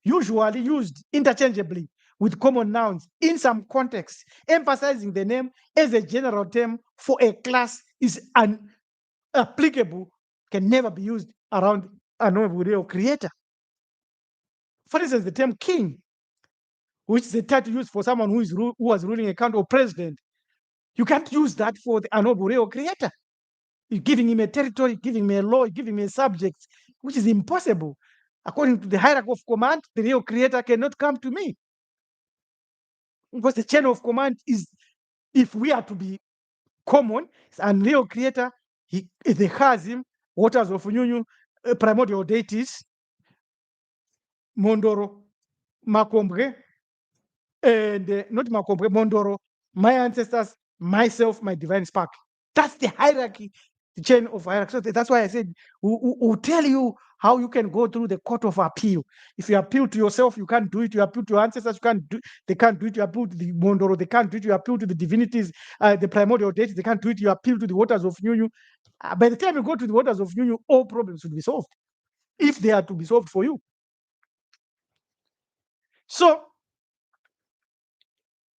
usually used interchangeably with common nouns in some contexts, emphasizing the name as a general term for a class is unapplicable, can never be used around a real creator. For instance, the term king, which is a title used for someone who was ruling a country, or president, you can't use that for the real creator. You're giving him a territory, giving him a law, giving him a subject, which is impossible. According to the hierarchy of command, the real creator cannot come to me. Because the chain of command is, if we are to be common, it's unreal creator, the Chazim, waters of Nyunyu, primordial deities, Mondoro, Makombre, and not Makombre, Mondoro, my ancestors, myself, my divine spark. That's the hierarchy, the chain of hierarchy. So that's why I said, we'll tell you how you can go through the court of appeal. If you appeal to yourself, you can't do it. You appeal to your ancestors, you can't do. They can't do it. You appeal to the Mondoro, they can't do it. You appeal to the divinities, the primordial deities, they can't do it. You appeal to the waters of Nyunyu. By the time you go to the waters of Nyunyu, all problems will be solved, if they are to be solved for you. So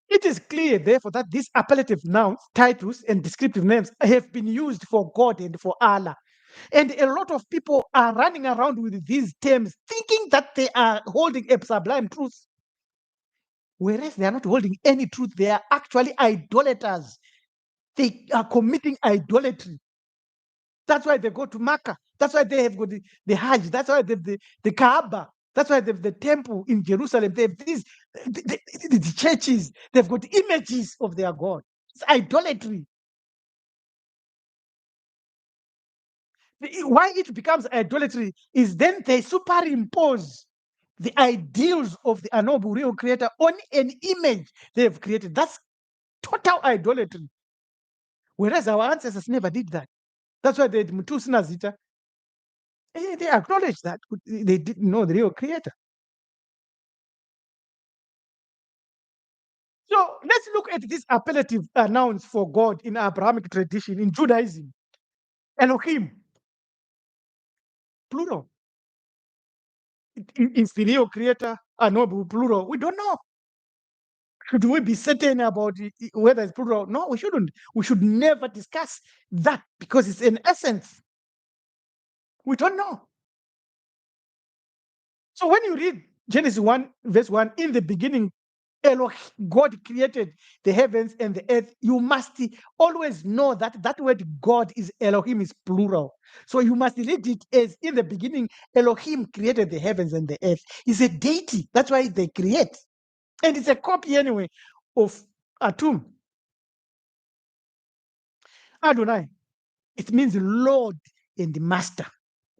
it is clear, therefore, that these appellative nouns, titles, and descriptive names have been used for God and for Allah. And a lot of people are running around with these terms thinking that they are holding a sublime truth, whereas they are not holding any truth. They are actually idolaters. They are committing idolatry. That's why they go to Makkah. That's why they have got the Hajj. That's why they have the Kaaba. That's why they have the temple in Jerusalem. They have these the churches. They've got images of their God. It's idolatry. Why it becomes idolatry is then they superimpose the ideals of the unknowable real creator on an image they have created. That's total idolatry. Whereas our ancestors never did that. That's why they had Mutu Sinazita. They acknowledge that they didn't know the real creator. So let's look at these appellative nouns for God in Abrahamic tradition, in Judaism. Elohim, plural. Is the real creator unknowable, plural? We don't know. Should we be certain about whether it's plural? No, we shouldn't. We should never discuss that because it's an essence. We don't know. So when you read Genesis 1, verse 1, in the beginning, God created the heavens and the earth. You must always know that that word God is Elohim, is plural. So you must read it as in the beginning, Elohim created the heavens and the earth. It's a deity. That's why they create. And it's a copy anyway of Atum. Adonai. It means Lord and Master.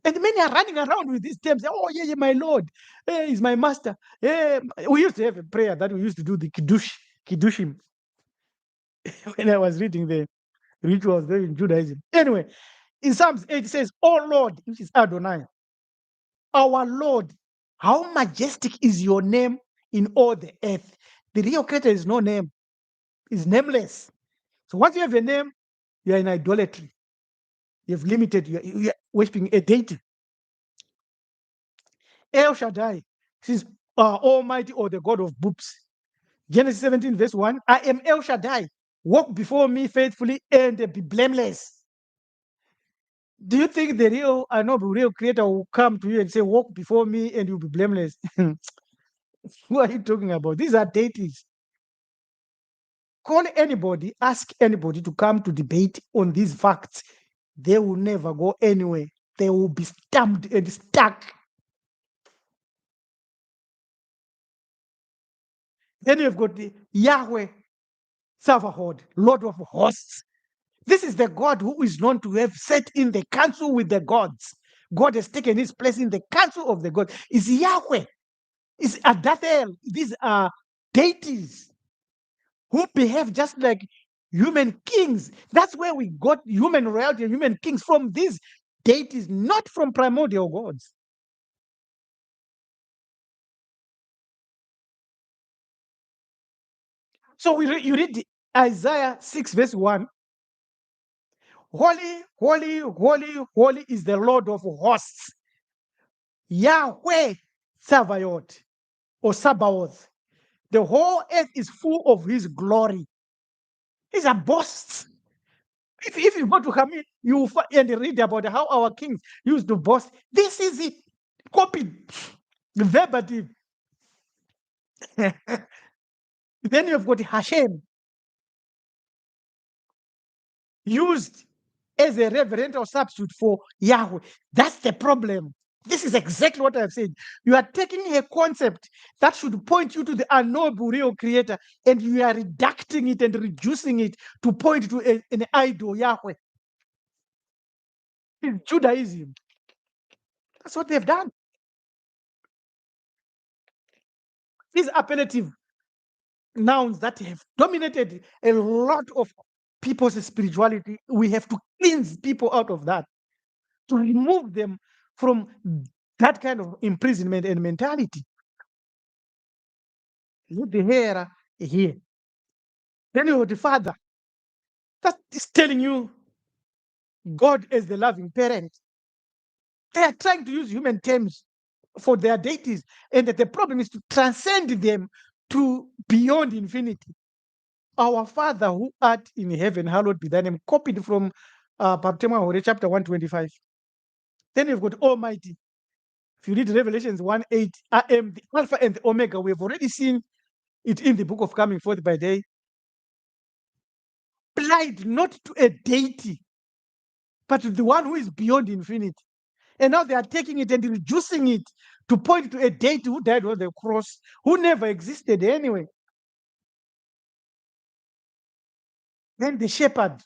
And many are running around with these terms. Oh, yeah, my Lord. He's my Master. We used to have a prayer that we used to do, the Kiddushim, when I was reading the rituals there in Judaism. Anyway, in Psalms 8, it says, Oh Lord, which is Adonai, our Lord, how majestic is your name in all the earth. The real creator is no name, is nameless. So once you have a name, you are in idolatry. You've limited, you are worshiping a deity. El Shaddai, this is Almighty or the God of boobs. Genesis 17, verse 1, I am El Shaddai. Walk before me faithfully and be blameless. Do you think the real creator will come to you and say, walk before me and you'll be blameless? Who are you talking about? These are deities. Call anybody, ask anybody to come to debate on these facts. They will never go anywhere. They will be stamped and stuck. Then you've got the Yahweh Sabaoth, Lord of hosts. This is the God who is known to have sat in the council with the gods. God has taken his place in the council of the gods. Is Yahweh, is Adathel. These are deities who behave just like human kings. That's where we got human royalty and human kings, from these deities, not from primordial gods. So you read Isaiah 6, verse 1. Holy, holy, holy, holy is the Lord of hosts. Yahweh Sabaoth or Sabaoth. The whole earth is full of his glory. These are boasts. If you go to Hamid, you will and read about how our kings used to boast. This is it, copied, verbatim. Then you've got Hashem, used as a reverent or substitute for Yahweh. That's the problem. This is exactly what I've said. You are taking a concept that should point you to the unknowable real creator, and you are reducting it and reducing it to point to an idol, Yahweh. It's Judaism. That's what they've done. These appellative nouns that have dominated a lot of people's spirituality, we have to cleanse people out of that, to remove them from that kind of imprisonment and mentality. Leave the hair here. Then you have the father. That is telling you God as the loving parent. They are trying to use human terms for their deities, and that the problem is to transcend them to beyond infinity. Our Father who art in heaven, hallowed be thy name, copied from Baptema chapter 125. Then you've got Almighty. If you read Revelations 1:8, I am the Alpha and the Omega. We have already seen it in the book of Coming Forth by Day. Applied not to a deity, but to the one who is beyond infinity. And now they are taking it and reducing it to point to a deity who died on the cross, who never existed anyway. Then the shepherd.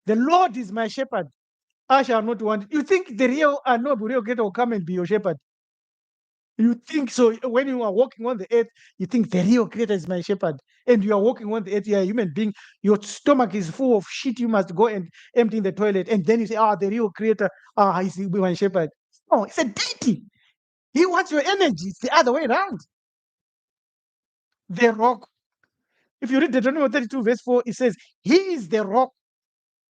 The Lord is my shepherd. I shall not want. You think the real unknowable real creator will come and be your shepherd? You think so? When you are walking on the earth, you think the real creator is my shepherd, and you are walking on the earth. You are a human being. Your stomach is full of shit. You must go and empty in the toilet, and then you say, "Ah, the real creator, is my shepherd." No, it's a deity. He wants your energy. It's the other way around. The rock. If you read Deuteronomy 32, verse 4, it says, "He is the rock."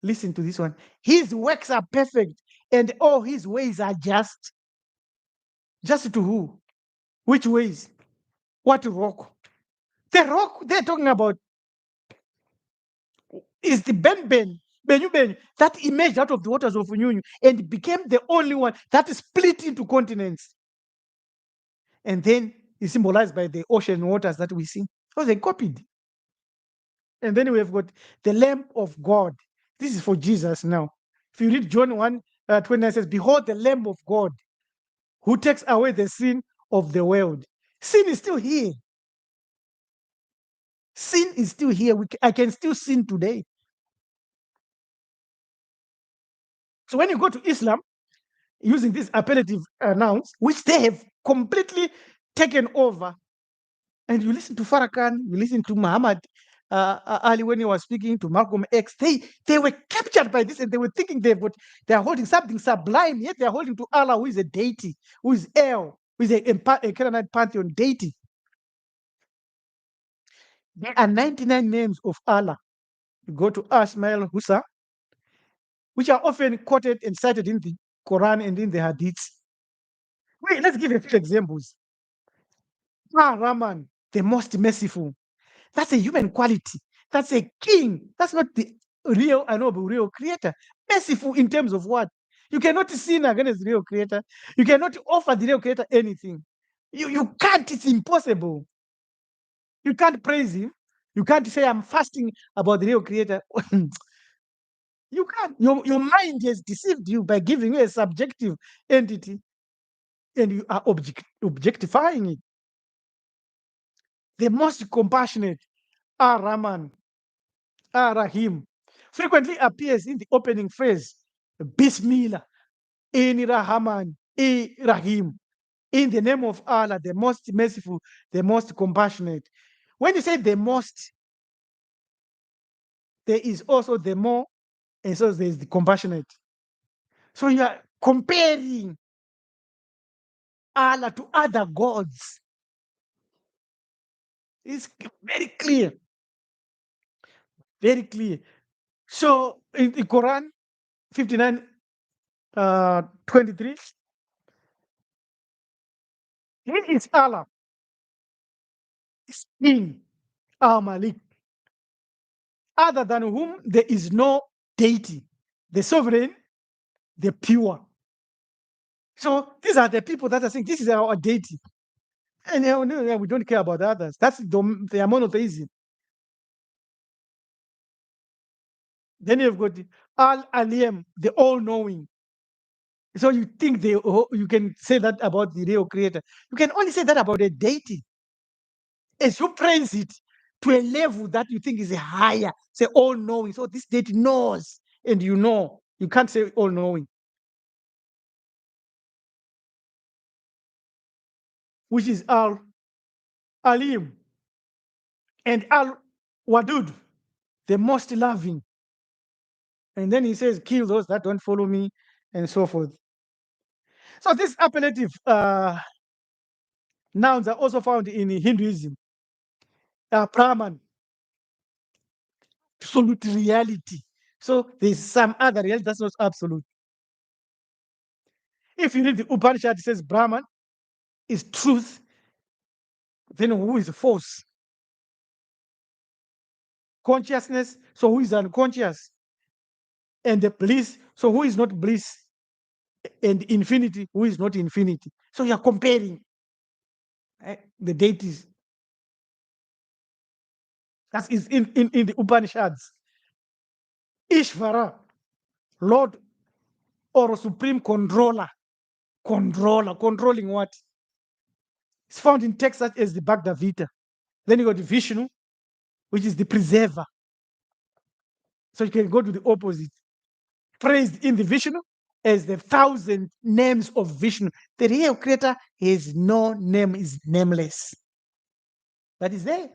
Listen to this one. His works are perfect, and all his ways are just. Just to who? Which ways? What rock? The rock they're talking about is the Benyu Ben, that emerged out of the waters of Unyunyu and became the only one that is split into continents. And then is symbolized by the ocean waters that we see. So they copied. And then we have got the Lamb of God. This is for Jesus now. If you read John 1, 29 says, "Behold the Lamb of God who takes away the sin of the world." Sin is still here. Sin is still here. I can still sin today. So when you go to Islam, using these appellative nouns, which they have completely taken over, and you listen to Farrakhan, you listen to Muhammad Ali when he was speaking to Malcolm X, they were captured by this, and they were thinking they are holding something sublime, yet they are holding to Allah, who is a deity, who is El, who is a Canaanite pantheon deity. There are 99 names of Allah. You go to Ashmael Husa, which are often quoted and cited in the Quran and in the Hadiths. Wait, let's give a few examples. Rahman, the most merciful. That's a human quality. That's a king. That's not the real, unknowable, real creator. Merciful in terms of what? You cannot sin against the real creator. You cannot offer the real creator anything. You can't. It's impossible. You can't praise him. You can't say, "I'm fasting about the real creator." You can't. Your mind has deceived you by giving you a subjective entity, and you are objectifying it. The most compassionate, Rahman, Rahim, frequently appears in the opening phrase, Bismillah, in Rahman, Rahim, in the name of Allah, the most merciful, the most compassionate. When you say the most, there is also the more, and so there is the compassionate. So you are comparing Allah to other gods. It's very clear. Very clear. So in the Quran 59, 23, he is Allah, is King, Malik, other than whom there is no deity, the sovereign, the pure. So these are the people that are saying this is our deity. And we don't care about others. That's the monotheism. Then you've got Al Aliyam, the all-knowing. So you think you can say that about the real creator. You can only say that about a deity. As you praise it to a level that you think is higher, say all-knowing. So this deity knows, and you know. You can't say all-knowing. Which is Al Alim and Al Wadud, the most loving. And then he says, "Kill those that don't follow me," and so forth. So these appellative nouns are also found in Hinduism. Brahman, absolute reality. So there's some other reality that's not absolute. If you read the Upanishad, it says Brahman is truth. Then who is false? consciousness, so who is unconscious? And the bliss, so who is not bliss? And infinity, who is not infinity? So you're comparing the deities. That is in the Upanishads. Ishvara, Lord or supreme controller. Controlling what? It's found in texts such as the Bhagavad Gita. Then you got Vishnu, which is the preserver. So you can go to the opposite. Praised in the Vishnu as the 1,000 names of Vishnu. The real creator has no name, is nameless. That is there.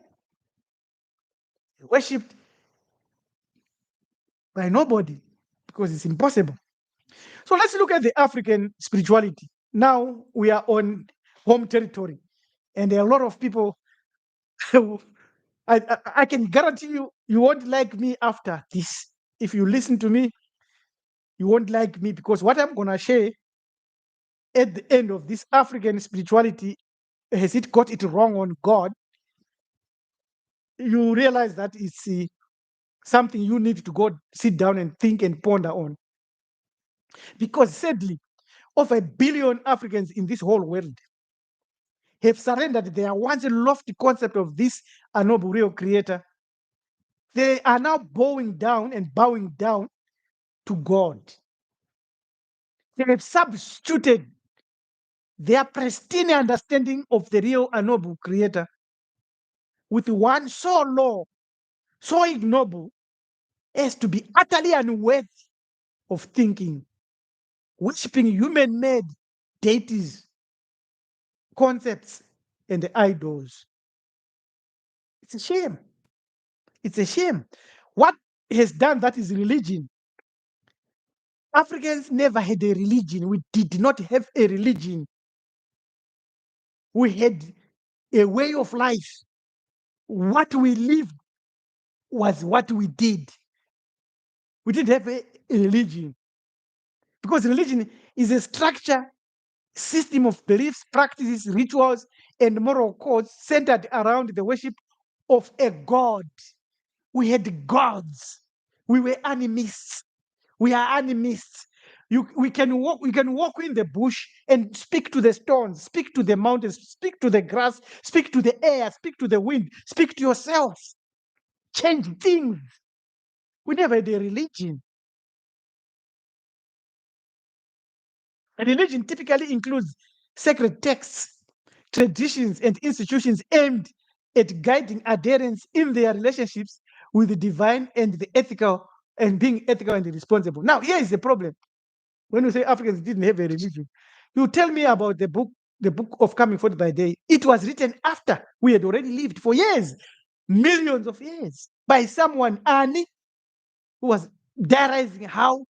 Worshipped by nobody because it's impossible. So let's look at the African spirituality. Now we are on home territory, and there are a lot of people. I can guarantee you, you won't like me after this. If you listen to me, you won't like me because what I'm going to share at the end of this African spirituality, has it got it wrong on God? You realize that it's something you need to go sit down and think and ponder on. Because sadly, over 1 billion Africans in this whole world have surrendered their once lofty concept of this unknowable real creator. They are now bowing down to God. They have substituted their pristine understanding of the real unknowable creator with one so low, so ignoble, as to be utterly unworthy of thinking, worshipping human-made deities, concepts, and idols. It's a shame. It's a shame. What has done that is religion. Africans never had a religion. We did not have a religion. We had a way of life. What we lived was what we did. We didn't have a religion. Because religion is a structure, system of beliefs, practices, rituals, and moral codes centered around the worship of a god. We had gods. We were animists. We are animists. We can walk in the bush and speak to the stones, speak to the mountains, speak to the grass, speak to the air, speak to the wind, speak to yourself. Change things. We never had a religion. A religion typically includes sacred texts, traditions, and institutions aimed at guiding adherents in their relationships with the divine and the ethical, and being ethical and responsible. Now, here is the problem. When we say Africans didn't have a religion, you tell me about the book of Coming Forth by Day. It was written after we had already lived for years, millions of years, by someone, Ani, who was diarizing how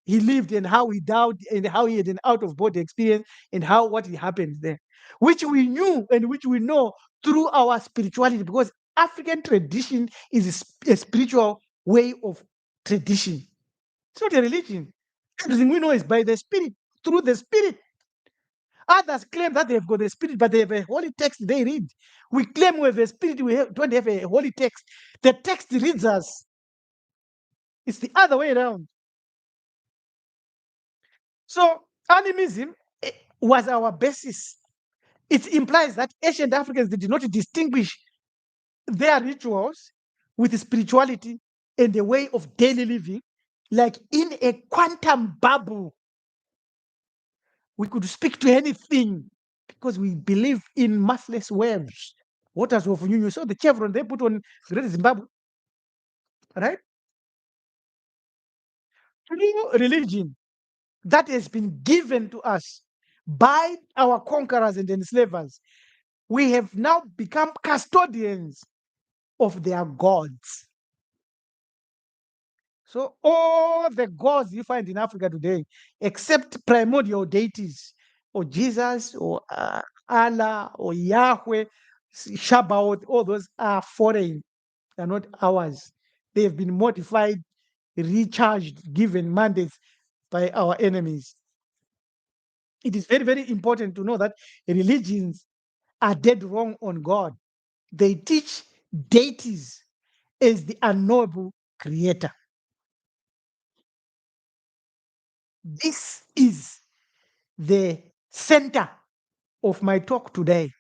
he lived and how he died and how he had an out of body experience and how what happened there, which we knew and which we know through our spirituality, because African tradition is a spiritual way of tradition. It's not a religion. Everything we know is by the spirit, through the spirit. Others claim that they've got the spirit, but they have a holy text they read. We claim we have a spirit, don't have a holy text. The text reads us. It's the other way around. So animism was our basis. It implies that ancient Africans did not distinguish their rituals with spirituality and a way of daily living, like in a quantum bubble. We could speak to anything because we believe in massless waves. Waters of New. You saw the chevron they put on Great Zimbabwe, right? True religion that has been given to us by our conquerors and enslavers, we have now become custodians of their gods. So all the gods you find in Africa today, except primordial deities, or Jesus, or Allah, or Yahweh, Shabaoth, all those are foreign. They're not ours. They have been modified, recharged, given mandates by our enemies. It is very, very important to know that religions are dead wrong on God. They teach deities as the unknowable creator. This is the center of my talk today.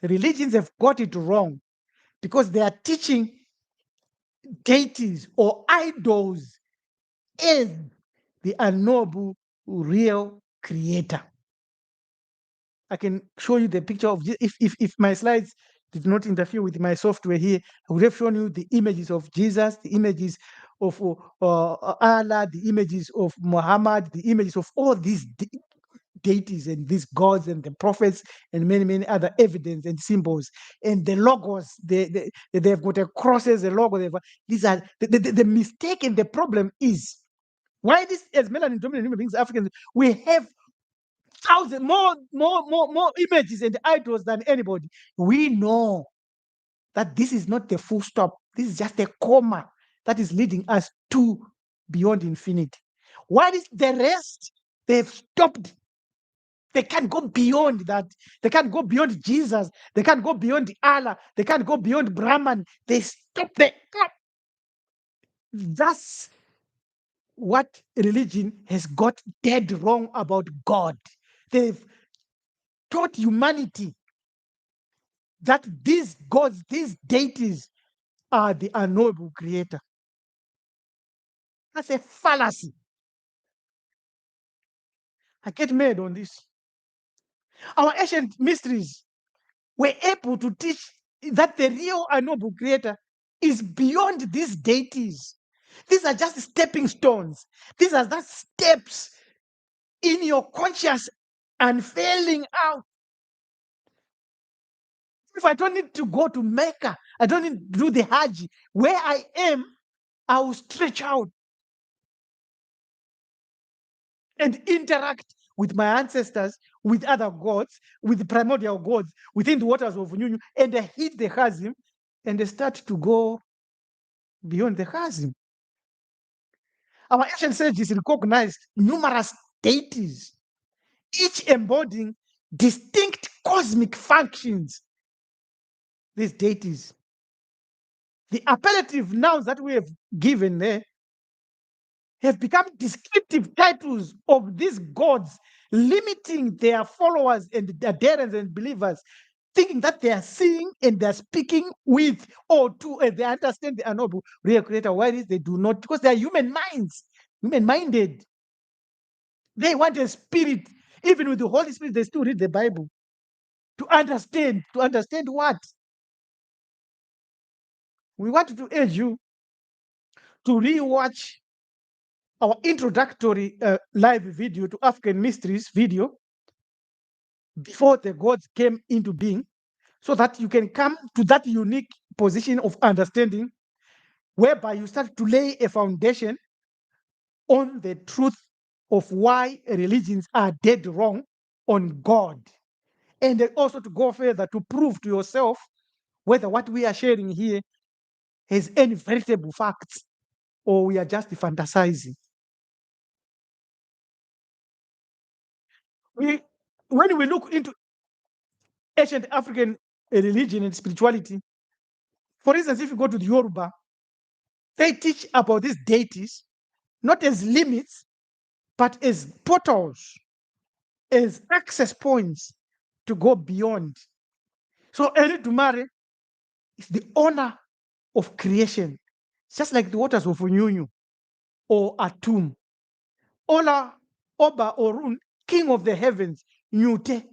Religions have got it wrong because they are teaching deities or idols as the unknowable real creator. I can show you the picture of if my slides did not interfere with my software here, I would have shown you the images of Jesus, the images of Allah, the images of Muhammad, the images of all these deities and these gods and the prophets and many other evidence and symbols and the logos. They've got a crosses, a logo. These are the mistake and the problem is why this as melanin dominant human beings, Africans, we have thousand more images and idols than anybody. We know that this is not the full stop. This is just a comma that is leading us to beyond infinity. What is the rest? They've stopped. They can't go beyond that. They can't go beyond Jesus. They can't go beyond Allah. They can't go beyond Brahman. They stop there. That's what religion has got dead wrong about God. They've taught humanity that these gods, these deities, are the unknowable creator. That's a fallacy. I get mad on this. Our ancient mysteries were able to teach that the real unknowable creator is beyond these deities. These are just stepping stones. These are just steps in your conscious unfailing out. If I don't need to go to Mecca, I don't need to do the Hajj. Where I am, I will stretch out and interact with my ancestors, with other gods, with the primordial gods within the waters of Nyunyu, and I hit the chasm and they start to go beyond the chasm. Our ancient sages recognized numerous deities, each embodying distinct cosmic functions. These deities. The appellative nouns that we have given there have become descriptive titles of these gods, limiting their followers and adherents and believers, thinking that they are seeing and they are speaking with or to, and they understand the unknowable real creator. Why is they do not? Because they are human minds, human-minded. They want a spirit. Even with the Holy Spirit, they still read the Bible to understand. To understand what? We want to urge you to rewatch our introductory live video to African Mysteries video before the gods came into being, so that you can come to that unique position of understanding whereby you start to lay a foundation on the truth of why religions are dead wrong on God. And then also to go further to prove to yourself whether what we are sharing here has any veritable facts or we are just fantasizing. When we look into ancient African religion and spirituality, for instance, if you go to the Yoruba, they teach about these deities not as limits, but as portals, as access points to go beyond. So Eridumare is the owner of creation, just like the waters of Unyunyu or Atum. Ola Oba Orun, king of the heavens, Nyute.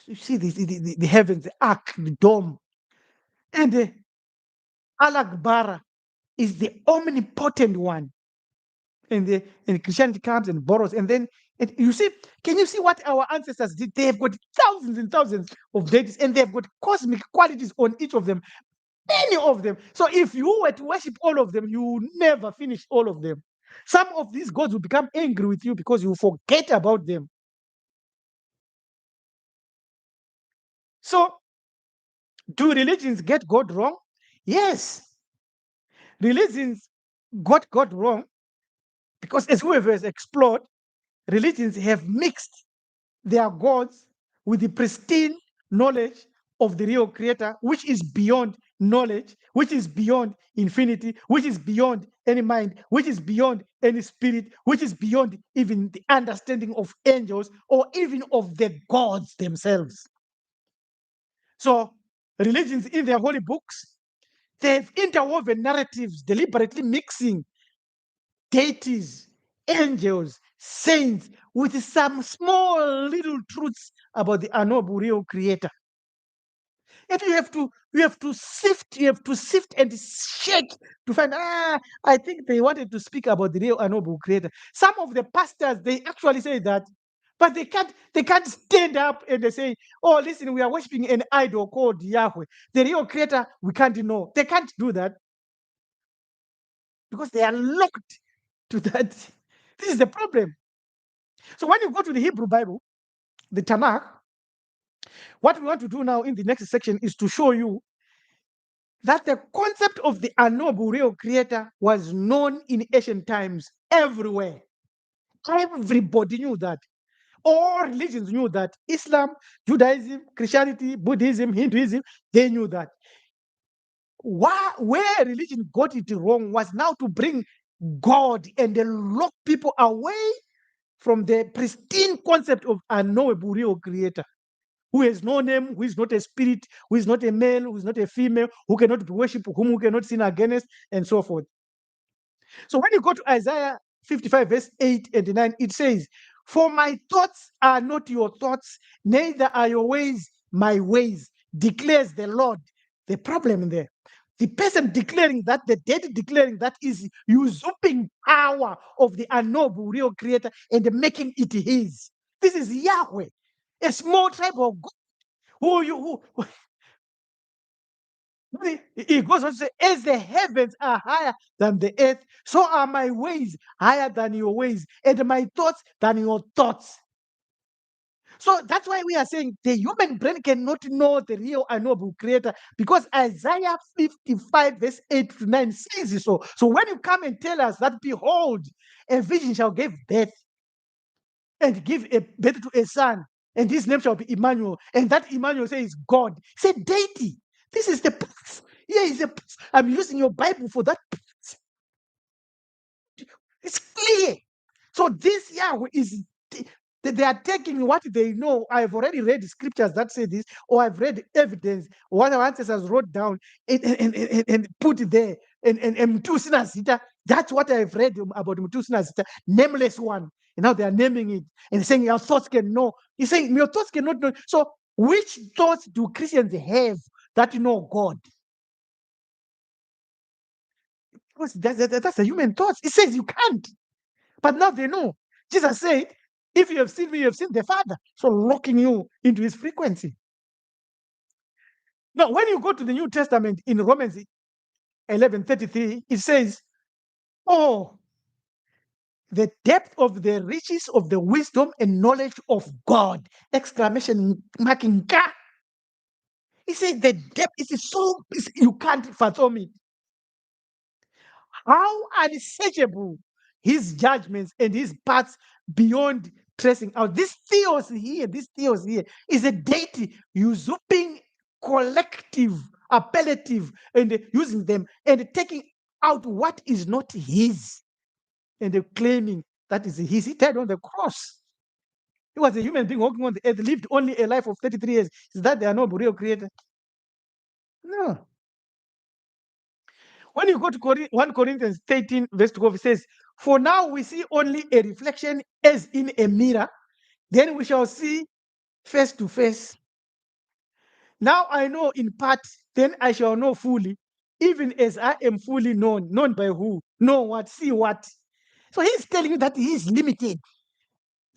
You see the heavens, the ark, the dome. And the Alagbara is the omnipotent one. And Christianity comes and borrows. And then you see, can you see what our ancestors did? They have got thousands and thousands of deities, and they've got cosmic qualities on each of them, many of them. So if you were to worship all of them, you will never finish all of them. Some of these gods will become angry with you because you forget about them. So, do religions get God wrong? Yes. Religions got God wrong because, as whoever has explored, religions have mixed their gods with the pristine knowledge of the real creator, which is beyond knowledge, which is beyond infinity, which is beyond any mind, which is beyond any spirit, which is beyond even the understanding of angels or even of the gods themselves. So, religions in their holy books, they've interwoven narratives, deliberately mixing deities, angels, saints with some small little truths about the unknowable real creator. And you have to sift and shake to find, I think they wanted to speak about the real unknowable creator. Some of the pastors, they actually say that, but they can't stand up and they say, oh, listen, we are worshiping an idol called Yahweh. The real creator, we can't know. They can't do that because they are locked to that. This is the problem. So when you go to the Hebrew Bible, the Tanakh, what we want to do now in the next section is to show you that the concept of the unknowable real creator was known in ancient times everywhere. Everybody knew that. All religions knew that. Islam, Judaism, Christianity, Buddhism, Hinduism, they knew that. Where religion got it wrong was now to bring God and lock people away from the pristine concept of unknowable real creator, who has no name, who is not a spirit, who is not a male, who is not a female, who cannot be worshipped, whom we cannot sin against, and so forth. So when you go to Isaiah 55, verse 8 and 9, it says, for my thoughts are not your thoughts, neither are your ways my ways, declares the Lord. The problem there, the person declaring that, the deity declaring that, is usurping power of the unknowable real creator and making it his. This is Yahweh, a small tribe of God. He goes on to say, as the heavens are higher than the earth, so are my ways higher than your ways, and my thoughts than your thoughts. So that's why we are saying the human brain cannot know the real unknowable creator, because Isaiah 55, verse 8 to 9 says so. So when you come and tell us that, behold, a vision shall give birth and give a birth to a son, and his name shall be Emmanuel, and that Emmanuel says God, say deity. This is the proof. Here is the proof. I'm using your Bible for that proof. It's clear. So this Yahweh is, they are taking what they know. I've already read scriptures that say this, or I've read evidence, or what our ancestors wrote down and put it there. And Mtusina Zita, that's what I've read about Mtusina Zita, nameless one. And now they are naming it and saying your thoughts can know. He's saying your thoughts cannot know. So which thoughts do Christians have that know God? Because that's the human thoughts. It says you can't. But now they know. Jesus said, if you have seen me, you have seen the Father. So locking you into his frequency. Now, when you go to the New Testament in Romans 11:33, it says, oh, the depth of the riches of the wisdom and knowledge of God! Exclamation marking God. He said the depth is so, you can't fathom it. How unsearchable his judgments and his paths beyond tracing out. This theos here is a deity usurping collective, appellative, and using them and taking out what is not his and claiming that is his. He died on the cross. He was a human being walking on the earth, lived only a life of 33 years. Is that there are no real creator? No. When you go to 1 Corinthians 13, verse 12, it says, for now we see only a reflection as in a mirror, then we shall see face to face. Now I know in part, then I shall know fully, even as I am fully known. Known by who? Know what? See what? So he's telling you that he is limited.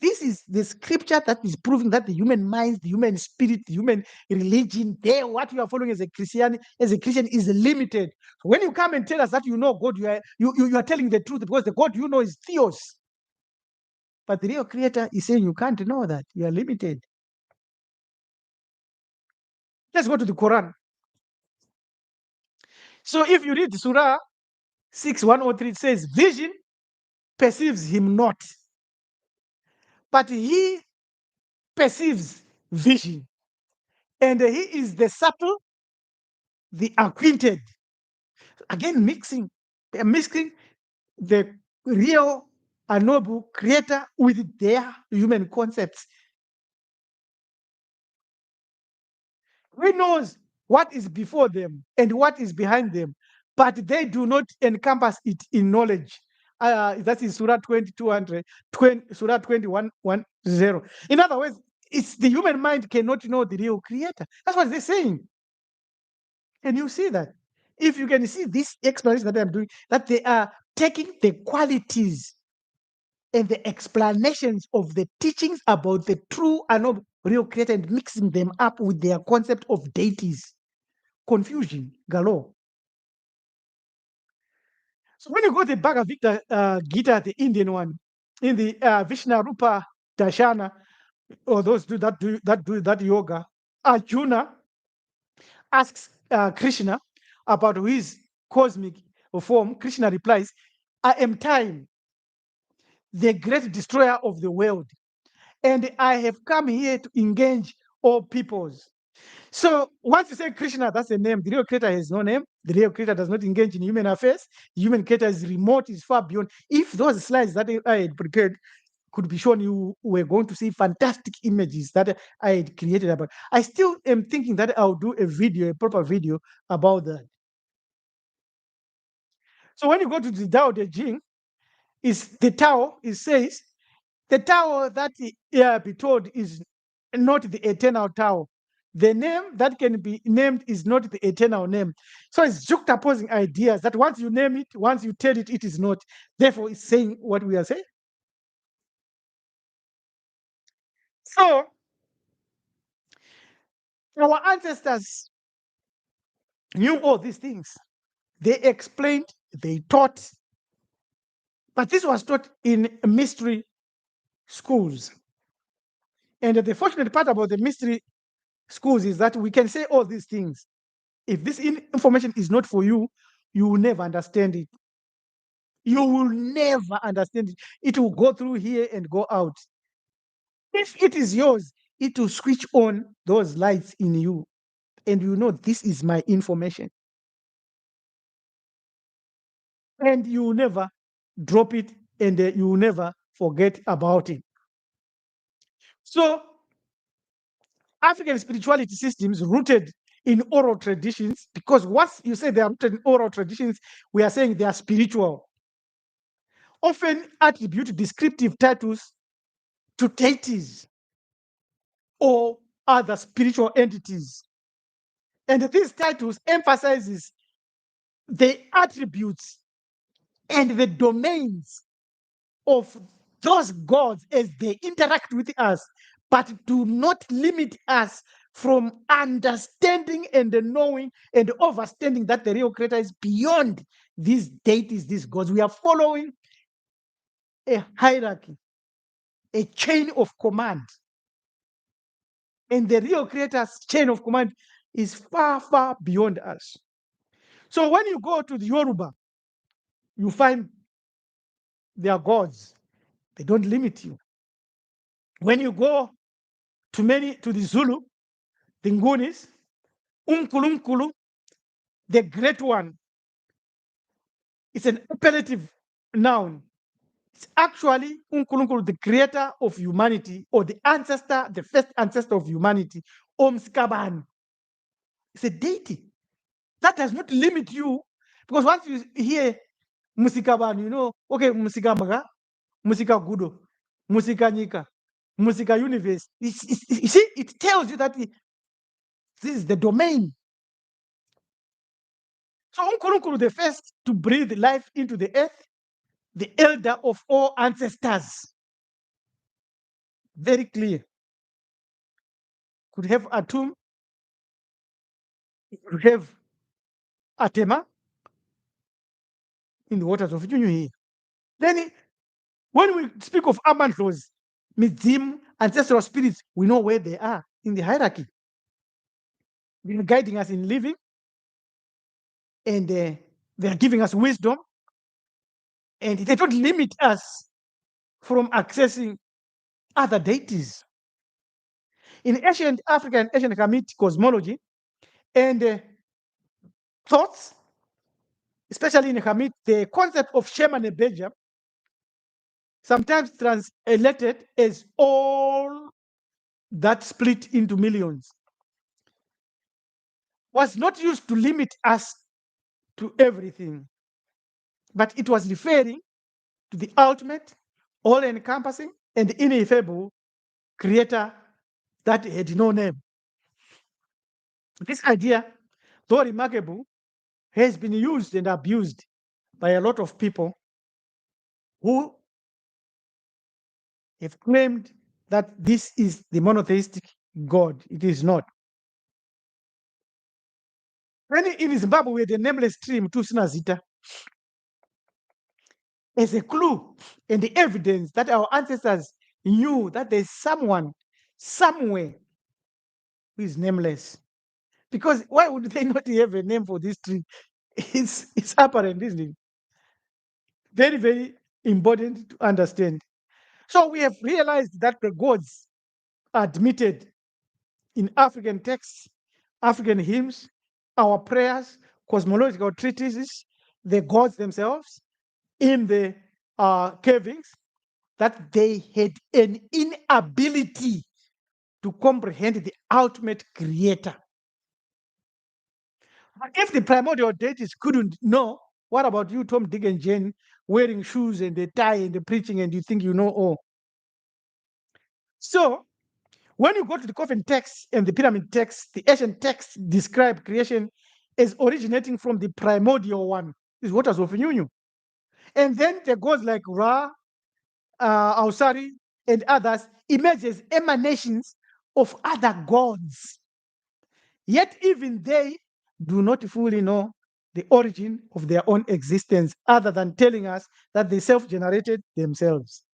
This is the scripture that is proving that the human mind, the human spirit, the human religion, there, what you are following as a Christian, is limited. So when you come and tell us that you know God, you are telling the truth, because the God you know is theos. But the real creator is saying you can't know that. You are limited. Let's go to the Quran. So if you read Surah 6:103, it says, vision perceives him not, but he perceives vision. And he is the subtle the acquainted. Again, mixing the real unknowable creator with their human concepts. He knows what is before them and what is behind them, but they do not encompass it in knowledge. That is Surah 2200, Surah 2110. In other words, it's the human mind cannot know the real creator. That's what they're saying. Can you see that? If you can see this explanation that I'm doing, that they are taking the qualities and the explanations of the teachings about the true and real creator and mixing them up with their concept of deities. Confusion galore. So when you go to the Bhagavad Gita, the Indian one, in the Vishnu Rupa Darshana, or those that yoga, Arjuna asks Krishna about his cosmic form. Krishna replies, "I am time, the great destroyer of the world, and I have come here to engage all peoples." So once you say Krishna, that's the name. The real creator has no name. The real creator does not engage in human affairs. The human creator is remote, is far beyond. If those slides that I had prepared could be shown, you were going to see fantastic images that I had created about. I still am thinking that I'll do a video, a proper video about that. So when you go to the Tao Te Ching, is the Tao, it says, the Tao that be told is not the eternal Tao. The name that can be named is not the eternal name. So it's juxtaposing ideas that once you name it, once you tell it, it is not. Therefore, it's saying what we are saying. So our ancestors knew all these things. They explained, they taught, but this was taught in mystery schools. And the fortunate part about the mystery schools is that we can say all these things. If this information is not for you, you will never understand it. You will never understand it. It will go through here and go out. If it is yours, it will switch on those lights in you. And you know, this is my information. And you will never drop it and you will never forget about it. So, African spirituality systems rooted in oral traditions, because once you say they are rooted in oral traditions, we are saying they are spiritual, often attribute descriptive titles to deities or other spiritual entities. And these titles emphasizes the attributes and the domains of those gods as they interact with us, but do not limit us from understanding and knowing and understanding that the real creator is beyond these deities, these gods. We are following a hierarchy, a chain of command. And the real creator's chain of command is far, far beyond us. So when you go to the Yoruba, you find their gods. They don't limit you. When you go to the Zulu, the Ngunis, Unkulunkulu, the great one, it's an appellative noun. It's actually Unkulunkulu, the creator of humanity, or the ancestor, the first ancestor of humanity, Omskaban. It's a deity. That does not limit you, because once you hear Musikaban, you know, okay, Musikamaga, Musika Gudo, Musika Nika, Musika Universe. You see, it tells you that this is the domain. So Unkurukuru, the first to breathe life into the earth, the elder of all ancestors. Very clear. Could have Atum, could have Atema in the waters of Junuhi. Then when we speak of Amantlos, Midzim, ancestral spirits, we know where they are in the hierarchy. They're guiding us in living, and they're giving us wisdom, and they don't limit us from accessing other deities. In ancient African, ancient Kemet cosmology, and thoughts, especially in Hamid, the concept of Shema Nebeja, sometimes translated as all that split into millions, was not used to limit us to everything, but it was referring to the ultimate, all-encompassing, and ineffable creator that had no name. This idea, though remarkable, has been used and abused by a lot of people who have claimed that this is the monotheistic God. It is not. When in Zimbabwe, the nameless stream, Tusinazita, as a clue and the evidence that our ancestors knew that there's someone somewhere who is nameless. Because why would they not have a name for this tree? It's apparent, isn't it? Very, very important to understand. So we have realized that the gods are admitted in African texts, African hymns, our prayers, cosmological treatises, the gods themselves, in the cavings, that they had an inability to comprehend the ultimate creator. If the primordial deities couldn't know, what about you, Tom, Dick, and Jane, wearing shoes and the tie and the preaching, and you think you know all? So, when you go to the coffin text and the pyramid text, the ancient texts describe creation as originating from the primordial one. This is what was of Nyunyu. And then the gods like Ra, Ausari, and others emerge as emanations of other gods. Yet even they do not fully know the origin of their own existence, other than telling us that they self-generated themselves.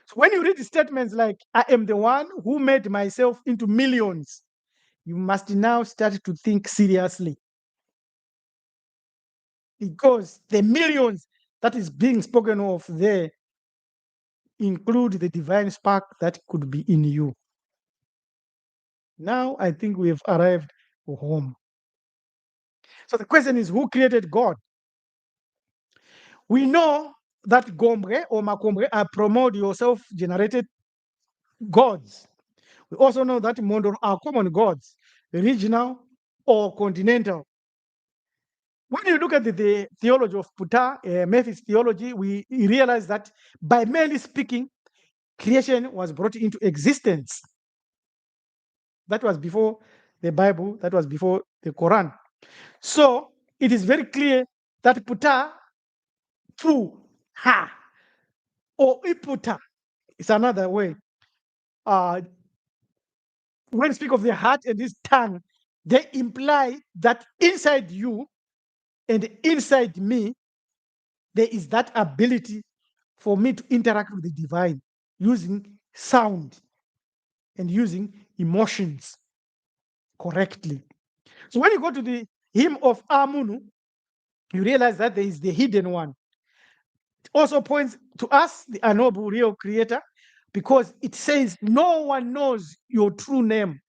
So when you read statements like, I am the one who made myself into millions, you must now start to think seriously. Because the millions that is being spoken of there include the divine spark that could be in you. Now I think we have arrived home. So the question is, who created God? We know that Gombre or Makombre are primordial self-generated gods. We also know that Mondor are common gods, regional or continental. When you look at the theology of Ptah, Memphis theology, we realize that by merely speaking, creation was brought into existence. That was before the Bible, that was before the Quran. So it is very clear that Ptah, tu, ha, or iputa is another way. When you speak of the heart and this tongue, they imply that inside you and inside me, there is that ability for me to interact with the divine using sound and using emotions correctly. So when you go to the hymn of Amunu, you realize that there is the hidden one. It also points to us, the unknowable real creator, because it says no one knows your true name.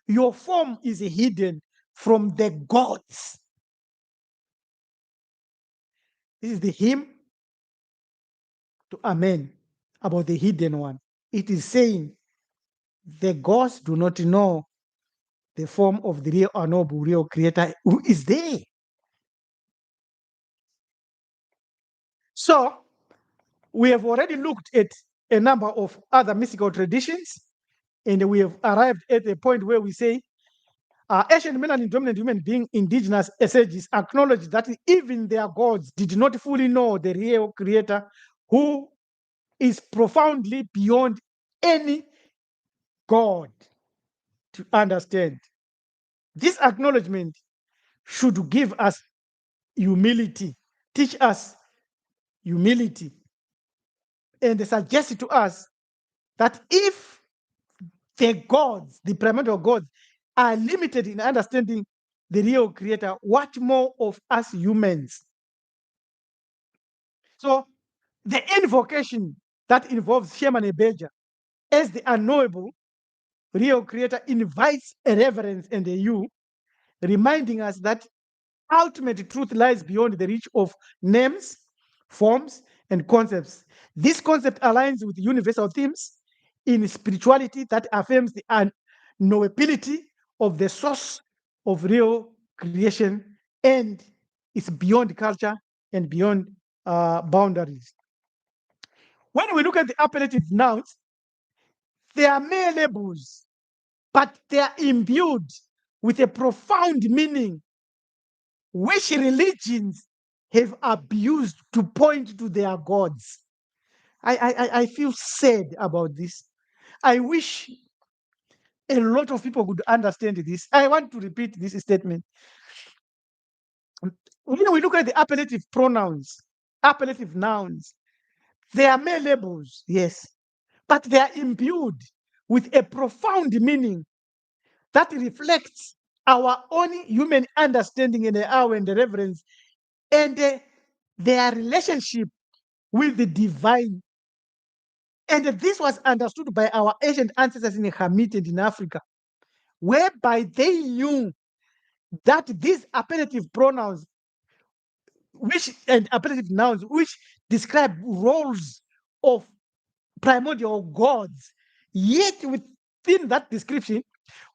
Your form is hidden from the gods. This is the hymn to Amen about the hidden one. It is saying the gods do not know the form of the real unknowable real creator who is there. So we have already looked at a number of other mystical traditions, and we have arrived at a point where we say ancient melanin dominant human being indigenous sages acknowledge that even their gods did not fully know the real creator who is profoundly beyond any God to understand. This acknowledgement should give us humility, teach us humility, and suggest to us that if the gods, the primordial gods, are limited in understanding the real creator, what more of us humans? So the invocation that involves Shema Nebeja as the unknowable real creator invites a reverence and a you, reminding us that ultimate truth lies beyond the reach of names, forms, and concepts. This concept aligns with universal themes in spirituality that affirms the unknowability of the source of real creation and is beyond culture and beyond boundaries. When we look at the appellative nouns, they are mere labels, but they are imbued with a profound meaning which religions have abused to point to their gods. I feel sad about this. I wish a lot of people could understand this. I want to repeat this statement. When we look at the appellative pronouns, appellative nouns, they are mere labels, yes, but they are imbued with a profound meaning that reflects our own human understanding and awe and reverence and their relationship with the divine. And this was understood by our ancient ancestors in Hamid and in Africa, whereby they knew that these appellative pronouns, which and appellative nouns, which describe roles of primordial gods, yet within that description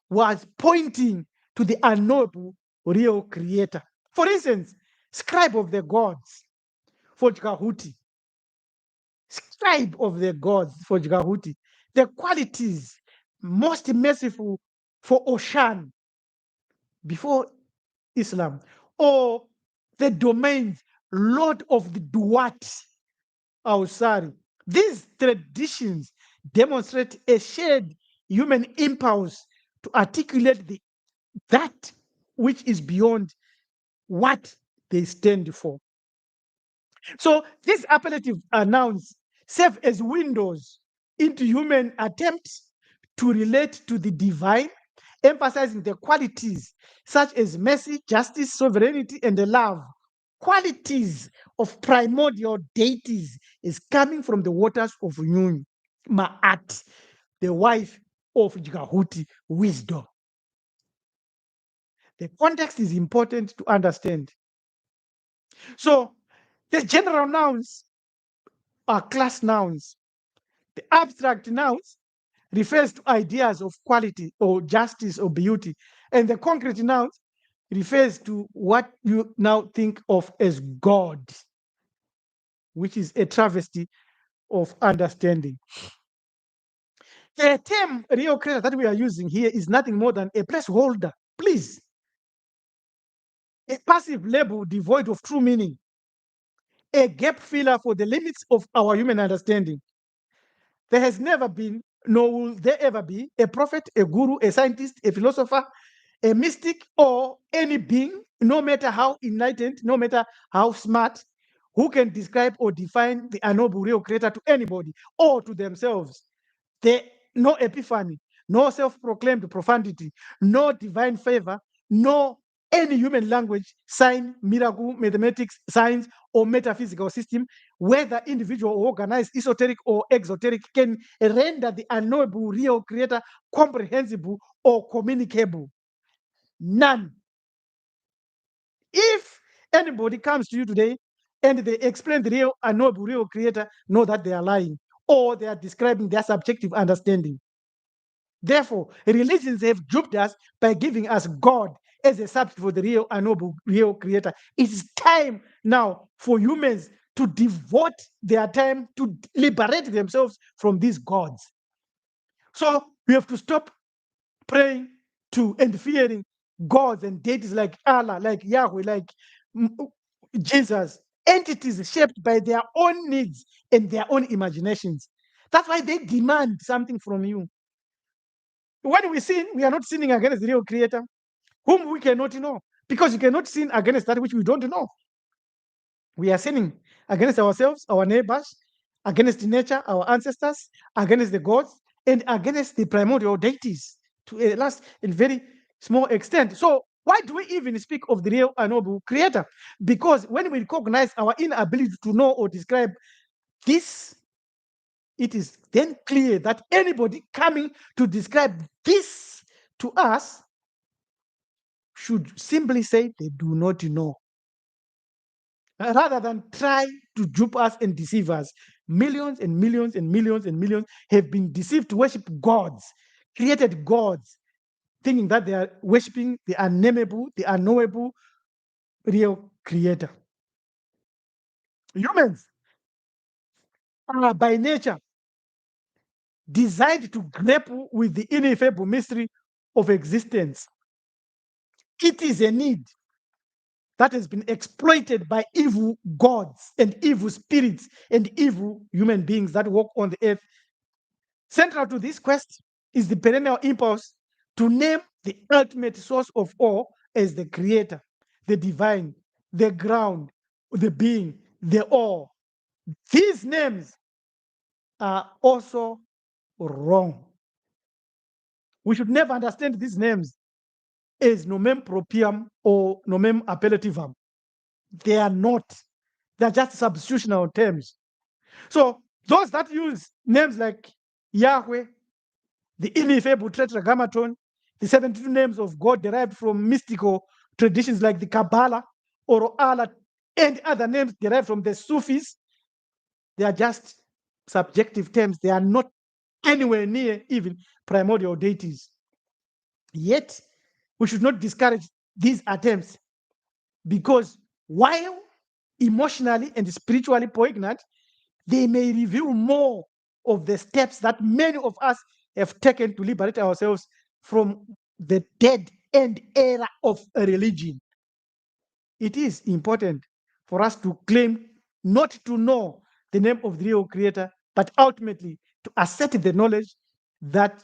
was pointing to the unknowable real creator. For instance, scribe of the gods for Jgahuti, scribe of the gods for Jgahuti, the qualities most merciful for Oshan before Islam, or the domains Lord of the Duat Ausari. These traditions demonstrate a shared human impulse to articulate that which is beyond what they stand for. So these appellative nouns serve as windows into human attempts to relate to the divine, emphasizing the qualities such as mercy, justice, sovereignty, and love. Qualities of primordial deities is coming from the waters of Yun, Ma'at, the wife of Jgahuti, wisdom. The context is important to understand. So the general nouns are class nouns. The abstract nouns refers to ideas of quality or justice or beauty. And the concrete nouns refers to what you now think of as God, which is a travesty of understanding. The term real creator that we are using here is nothing more than a placeholder, please. A passive label devoid of true meaning, a gap filler for the limits of our human understanding. There has never been, nor will there ever be, a prophet, a guru, a scientist, a philosopher, a mystic, or any being, no matter how enlightened, no matter how smart, who can describe or define the unknowable real creator to anybody or to themselves. No epiphany, no self-proclaimed profundity, no divine favor, no any human language, sign, miracle, mathematics, science, or metaphysical system, whether individual or organized, esoteric or exoteric, can render the unknowable real creator comprehensible or communicable. None. If anybody comes to you today and they explain the real unknowable real creator, know that they are lying or they are describing their subjective understanding. Therefore, religions have duped us by giving us God as a substitute for the real unknowable real creator. It is time now for humans to devote their time to liberate themselves from these gods. So we have to stop praying to and fearing gods and deities like Allah, like Yahweh, like Jesus, entities shaped by their own needs and their own imaginations. That's why they demand something from you. When we sin, we are not sinning against the real creator, whom we cannot know, because you cannot sin against that which we don't know. We are sinning against ourselves, our neighbors, against nature, our ancestors, against the gods, and against the primordial deities to a last and very small extent. So why do we even speak of the real and noble creator? Because when we recognize our inability to know or describe this, it is then clear that anybody coming to describe this to us should simply say they do not know, rather than try to dupe us and deceive us. Millions and millions and millions and millions have been deceived to worship gods, created gods, thinking that they are worshiping the unnameable, the unknowable, real creator. Humans are by nature designed to grapple with the ineffable mystery of existence. It is a need that has been exploited by evil gods and evil spirits and evil human beings that walk on the earth. Central to this quest is the perennial impulse to name the ultimate source of all as the creator, the divine, the ground, the being, the all. These names are also wrong. We should never understand these names as nomen proprium or nomen appellativum. They are not. They are just substitutional terms. So those that use names like Yahweh, the ineffable tetragrammaton, the 72 names of God derived from mystical traditions like the Kabbalah or Allah, and other names derived from the Sufis, they are just subjective terms. They are not anywhere near even primordial deities. Yet, we should not discourage these attempts, because while emotionally and spiritually poignant, they may reveal more of the steps that many of us have taken to liberate ourselves from the dead end era of a religion. It is important for us to claim not to know the name of the real creator, but ultimately to accept the knowledge that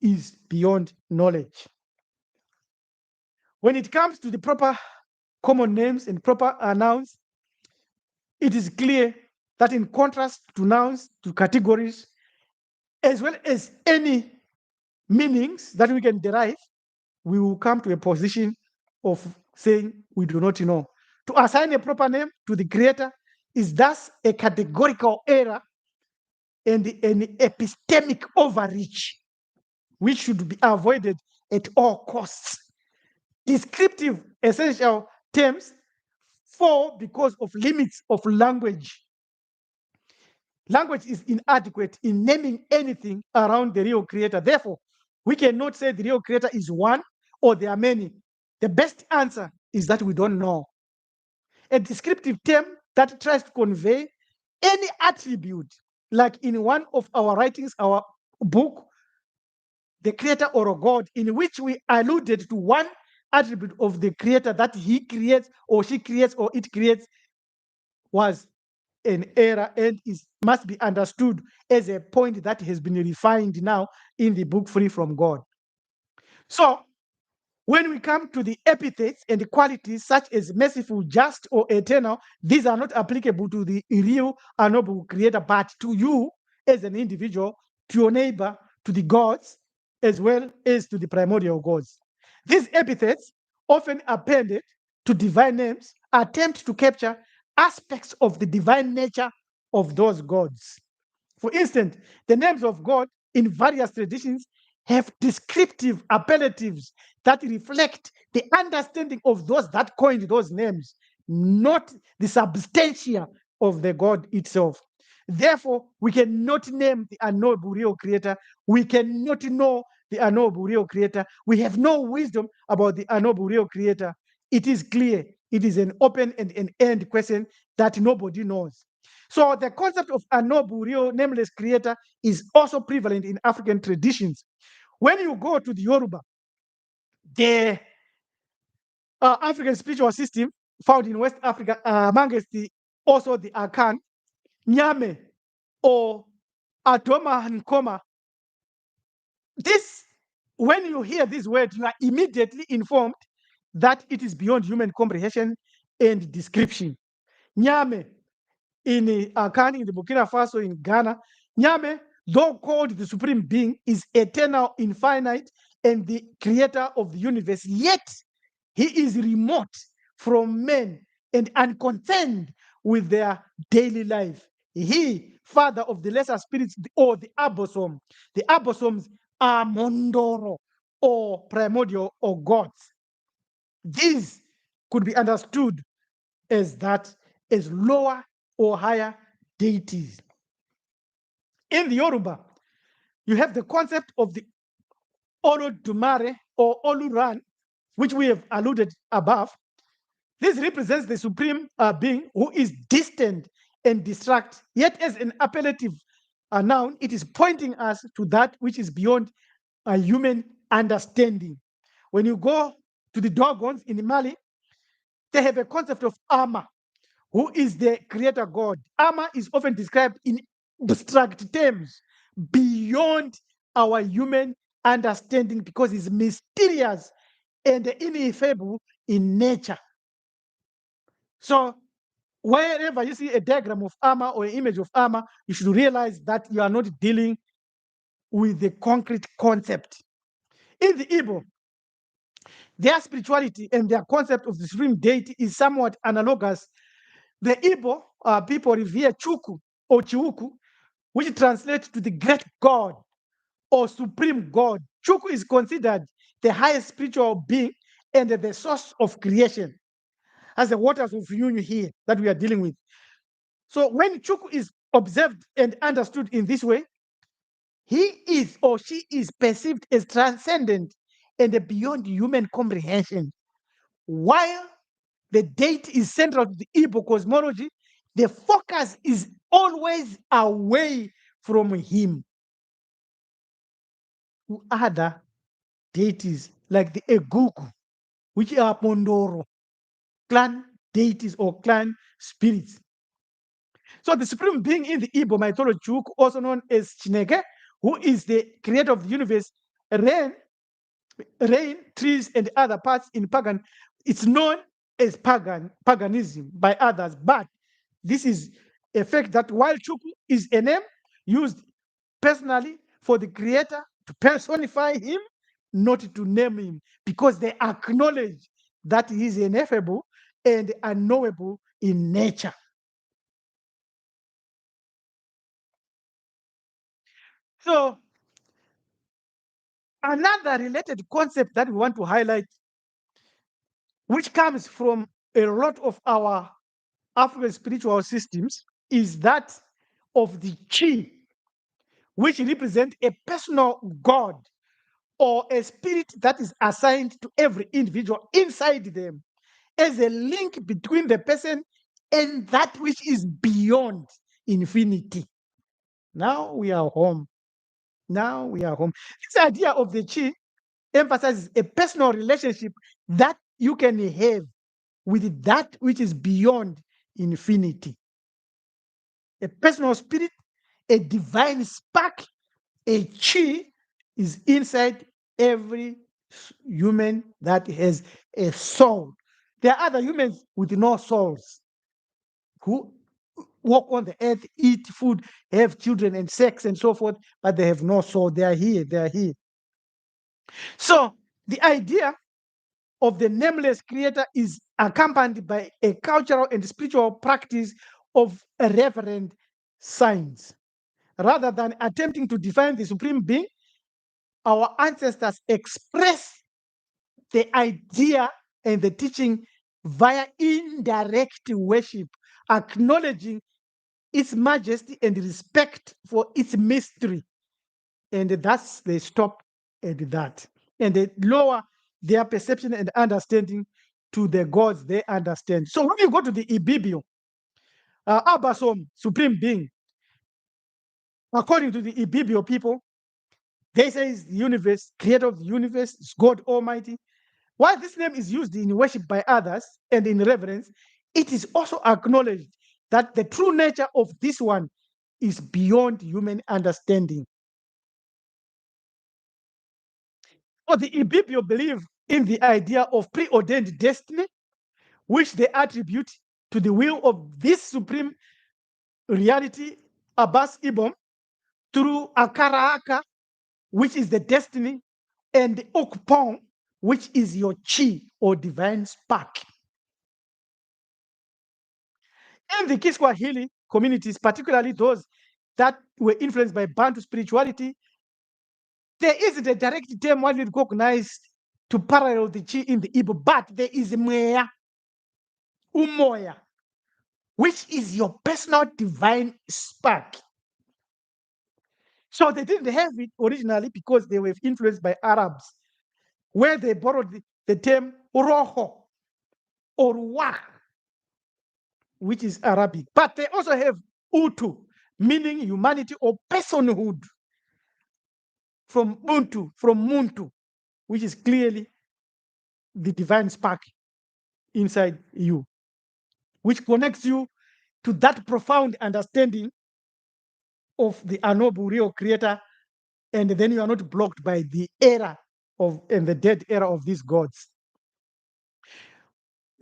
is beyond knowledge. When it comes to the proper common names and proper nouns, it is clear that in contrast to nouns, to categories, as well as any meanings that we can derive, we will come to a position of saying we do not know. To assign a proper name to the creator is thus a categorical error and an epistemic overreach, which should be avoided at all costs. Descriptive essential terms fall because of limits of language. Language is inadequate in naming anything around the real creator. Therefore, we cannot say the real creator is one or there are many. The best answer is that we don't know. A descriptive term that tries to convey any attribute, like in one of our writings, our book, The Creator or a God, in which we alluded to one attribute of the creator that he creates or she creates or it creates, was an error and must be understood as a point that has been refined now in the book Free from God. So, when we come to the epithets and the qualities such as merciful, just, or eternal, these are not applicable to the real unknowable creator, but to you as an individual, to your neighbor, to the gods, as well as to the primordial gods. These epithets, often appended to divine names, attempt to capture aspects of the divine nature of those gods. For instance, the names of God in various traditions have descriptive appellatives that reflect the understanding of those that coined those names, not the substantia of the God itself. Therefore, we cannot name the unknowable real creator. We cannot know the unknowable real creator. We have no wisdom about the unknowable real creator. It is clear. It is an open and an end question that nobody knows. So the concept of unknowable real nameless creator is also prevalent in African traditions. When you go to the Yoruba, the African spiritual system found in West Africa, amongst also the Akan, Nyame, or Atoma Nkoma. This, when you hear this word, you are immediately informed that it is beyond human comprehension and description. Nyame, in Akan, in the Burkina Faso, in Ghana, Nyame, though called the supreme being, is eternal, infinite, and the creator of the universe. Yet, he is remote from men and unconcerned with their daily life. He, father of the lesser spirits or the abosom. The abosoms are mondoro or primordial or gods. these could be understood as lower or higher deities. In the Yoruba, you have the concept of the Olodumare or Oluran, which we have alluded above. This represents the supreme being who is distant and distract, yet as an appellative noun, it is pointing us to that which is beyond human understanding. When you go to the Dogons in Mali, they have a concept of Ama, who is the creator God. Ama is often described in abstract terms beyond our human understanding because it's mysterious and ineffable in nature. So wherever you see a diagram of Ama or an image of Ama, you should realize that you are not dealing with the concrete concept. In the Igbo, their spirituality and their concept of the supreme deity is somewhat analogous. The Igbo people revere Chuku or Chiuku, which translates to the great God or supreme God. Chuku is considered the highest spiritual being and the source of creation, as the waters of union here that we are dealing with. So when Chuku is observed and understood in this way, he is or she is perceived as transcendent and beyond human comprehension. While the deity is central to the Igbo cosmology, the focus is always away from him. Other deities like the Egugu, which are Pondoro, clan deities or clan spirits. So the supreme being in the Igbo mythology, also known as Chineke, who is the creator of the universe, rain, trees, and other parts in pagan, it's known as paganism by others, but this is a fact that while Chuku is a name used personally for the creator to personify him, not to name him, because they acknowledge that he is ineffable and unknowable in nature. So another related concept that we want to highlight, which comes from a lot of our African spiritual systems, is that of the chi, which represent a personal God or a spirit that is assigned to every individual inside them as a link between the person and that which is beyond infinity. Now we are home. Now we are home. This idea of the chi emphasizes a personal relationship that you can have with that which is beyond infinity. A personal spirit, a divine spark, a chi is inside every human that has a soul. There are other humans with no souls who walk on the earth, eat food, have children and sex and so forth, but they have no soul. They are here. They are here. So the idea of the nameless creator is accompanied by a cultural and spiritual practice of a reverent science. Rather than attempting to define the supreme being, our ancestors express the idea and the teaching via indirect worship, acknowledging its majesty and respect for its mystery. And thus they stop at that. And they lower their perception and understanding to the gods they understand. So when you go to the Ibibio, Abasom, supreme being, according to the Ibibio people, they say is the universe, creator of the universe, is God Almighty. While this name is used in worship by others and in reverence, it is also acknowledged that the true nature of this one is beyond human understanding. So the Ibibio believe in the idea of preordained destiny, which they attribute to the will of this supreme reality, Abbas Ibom, through Akaraaka, which is the destiny, and Okpong, which is your chi or divine spark. In the Kiswahili communities, particularly those that were influenced by Bantu spirituality, there isn't a direct term widely recognized to parallel the chi in the Igbo, but there is Mweya, Umoya, which is your personal divine spark. So they didn't have it originally because they were influenced by Arabs, where they borrowed the term Roho or Wa, which is Arabic. But they also have Utu, meaning humanity or personhood, from Ubuntu, from Muntu, which is clearly the divine spark inside you, which connects you to that profound understanding of the unknowable real creator, and then you are not blocked by the error of and the dead era of these gods.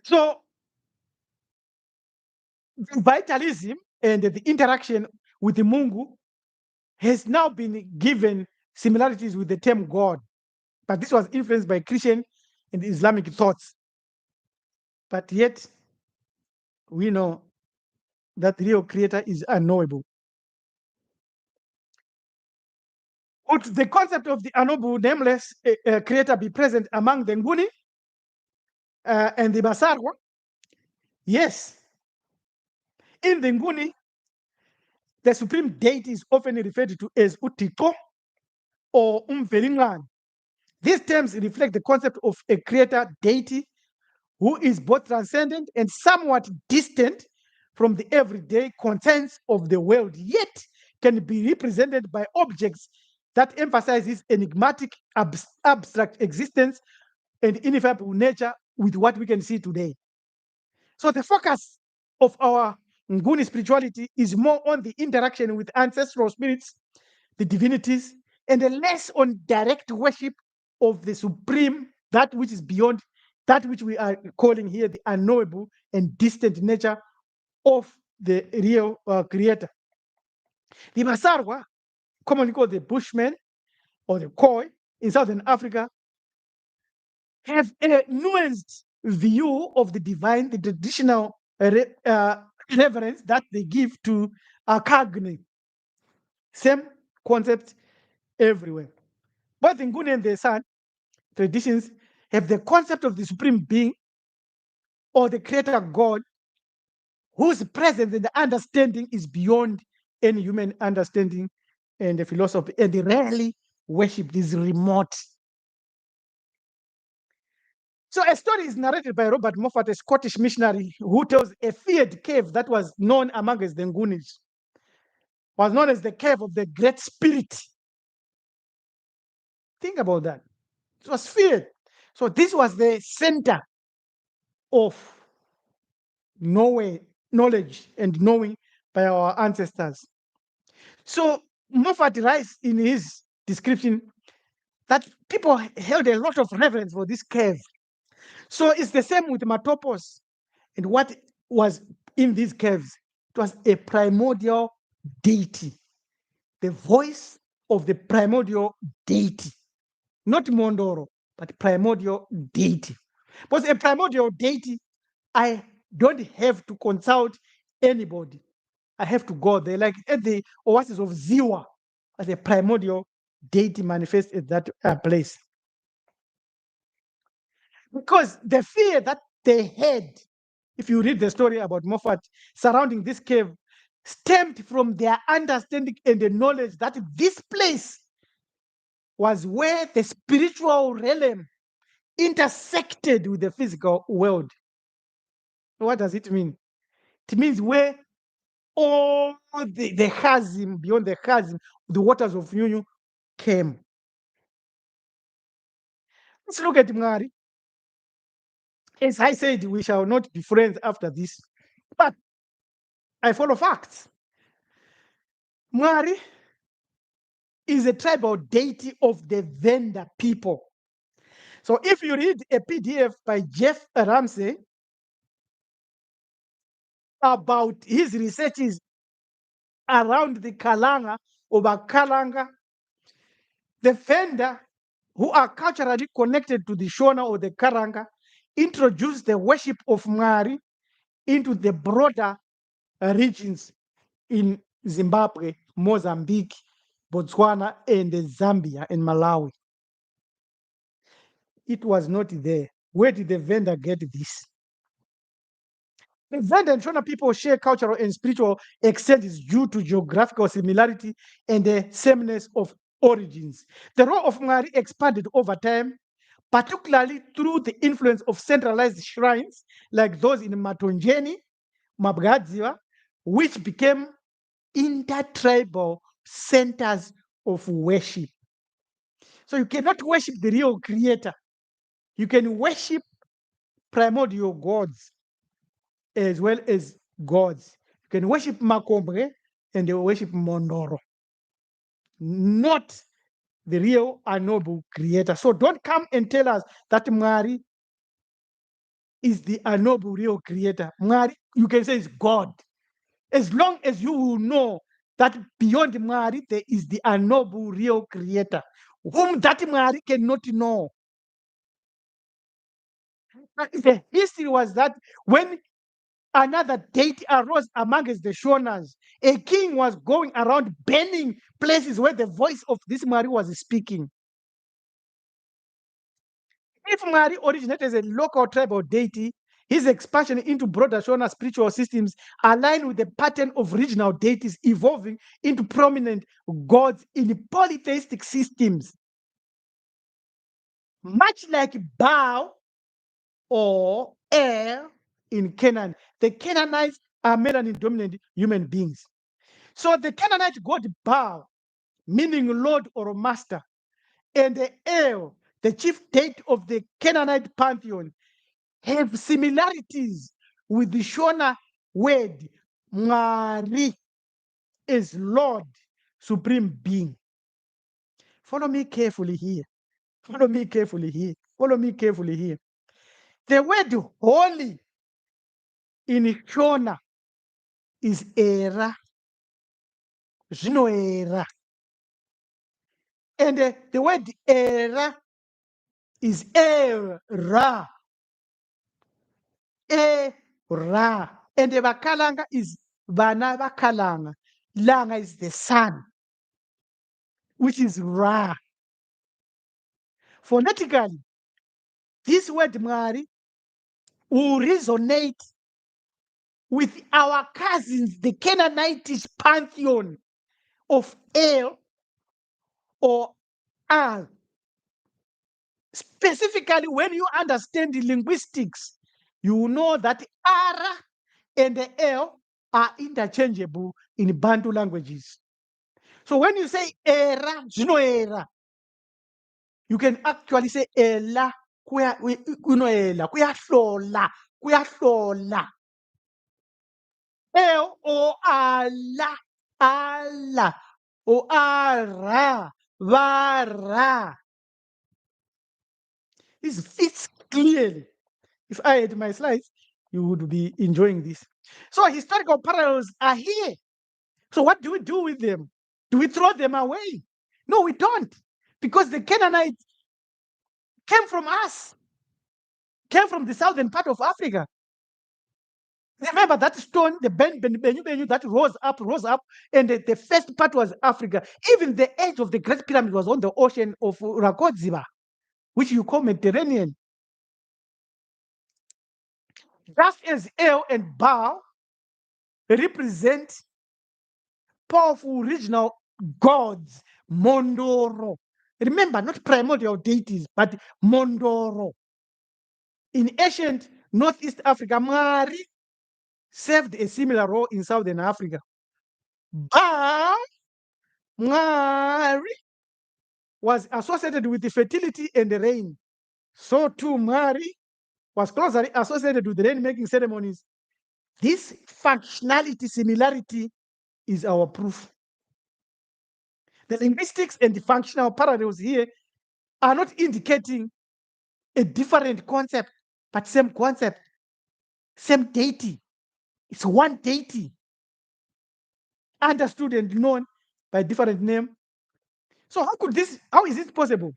So vitalism and the interaction with the Mungu has now been given similarities with the term God, but this was influenced by Christian and Islamic thoughts. But yet, we know that the real creator is unknowable. Would the concept of the unknowable, nameless creator be present among the Nguni and the Basarwa? Yes. In the Nguni, the supreme deity is often referred to as Utiko or Umvelingan. These terms reflect the concept of a creator deity who is both transcendent and somewhat distant from the everyday contents of the world, yet can be represented by objects that emphasize his enigmatic, abstract existence and ineffable nature with what we can see today. So the focus of our Nguni spirituality is more on the interaction with ancestral spirits, the divinities, and less on direct worship of the supreme, that which is beyond that which we are calling here the unknowable and distant nature of the real creator. The Masarwa, commonly called the Bushmen or the Khoi in Southern Africa, have a nuanced view of the divine, the traditional reverence that they give to Akagni. Same concept everywhere. Both the Nguni and the San traditions have the concept of the supreme being or the creator God, whose presence and the understanding is beyond any human understanding and the philosophy, and they rarely worship this remote. So a story is narrated by Robert Moffat, a Scottish missionary, who tells a feared cave that was known amongst the Ngunis, was known as the cave of the Great Spirit. Think about that. It was feared. So this was the center of knowledge and knowing by our ancestors. So Moffat writes in his description that people held a lot of reverence for this cave. So it's the same with Matopos and what was in these caves. It was a primordial deity, the voice of the primordial deity, not Mondoro, but primordial deity. Because a primordial deity, I don't have to consult anybody. I have to go there, like at the oasis of Ziwa, as a primordial deity manifests at that place. Because the fear that they had, if you read the story about Moffat surrounding this cave, stemmed from their understanding and the knowledge that this place was where the spiritual realm intersected with the physical world. What does it mean? It means where all the chasm, beyond the chasm, the waters of Nyunyu came. Let's look at Mngari. As I said, we shall not be friends after this, but I follow facts. Mngari is a tribal deity of the Venda people. So if you read a PDF by Jeff Ramsey about his researches around the Kalanga, over Kalanga, the Venda, who are culturally connected to the Shona or the Karanga, introduced the worship of Mngari into the broader regions in Zimbabwe, Mozambique, Botswana, and Zambia and Malawi. it was not there. Where did the vendor get this? The Venda and Shona people share cultural and spiritual extent is due to geographical similarity and the sameness of origins. The role of Ngari expanded over time, particularly through the influence of centralized shrines like those in Matonjeni, Mabgadziwa, which became intertribal centers of worship. So you cannot worship the real creator. You can worship primordial gods as well as gods. You can worship Makombre and they worship Mondoro, not the real unknowable creator. So don't come and tell us that Mari is the unknowable real creator. Mari, you can say is God. As long as you will know that beyond Mari there is the unknowable real creator, whom that Mari cannot know. The history was that when another deity arose amongst the Shonas, a king was going around burning places where the voice of this Mari was speaking. If Mari originated as a local tribal deity, his expansion into broader Shona spiritual systems align with the pattern of regional deities evolving into prominent gods in polytheistic systems. Much like Baal or Er in Canaan, the Canaanites are melanin-dominant human beings. So the Canaanite god Baal, meaning Lord or Master, and the El, the chief deity of the Canaanite pantheon, have similarities with the Shona word Mari is Lord, Supreme Being. Follow me carefully here. Follow me carefully here. Follow me carefully here. The word holy in Shona is Era. Era. And the word Era is Era. Era. And the Bakalanga is Vana Bakalanga. Langa is the sun, which is Ra. Phonetically, this word Mari will resonate with our cousins, the Canaanite pantheon of El or Al. Specifically, when you understand the linguistics, you will know that Ara and the El are interchangeable in Bantu languages. So when you say Era, era, you can actually say Ela, kuyahlola. El or Allah, Allah, or Ara, Vara. This fits clearly. If I had my slides, you would be enjoying this. So historical parallels are here. So what do we do with them? Do we throw them away? No, we don't. Because the Canaanites came from us, came from the southern part of Africa. Remember that stone, the Benyu that rose up, and the first part was Africa. Even the edge of the Great Pyramid was on the ocean of Rakodziba, which you call Mediterranean. Just as El and Baal represent powerful regional gods, Mondoro. Remember, not primordial deities, but Mondoro. In ancient Northeast Africa, Mari served a similar role in Southern Africa. Baal, Mari, was associated with the fertility and the rain. So too, Mari was closely associated with the rain-making ceremonies. This functionality similarity is our proof. The linguistics and the functional parallels here are not indicating a different concept, but same concept, same deity. It's one deity, understood and known by different name. So how is this possible?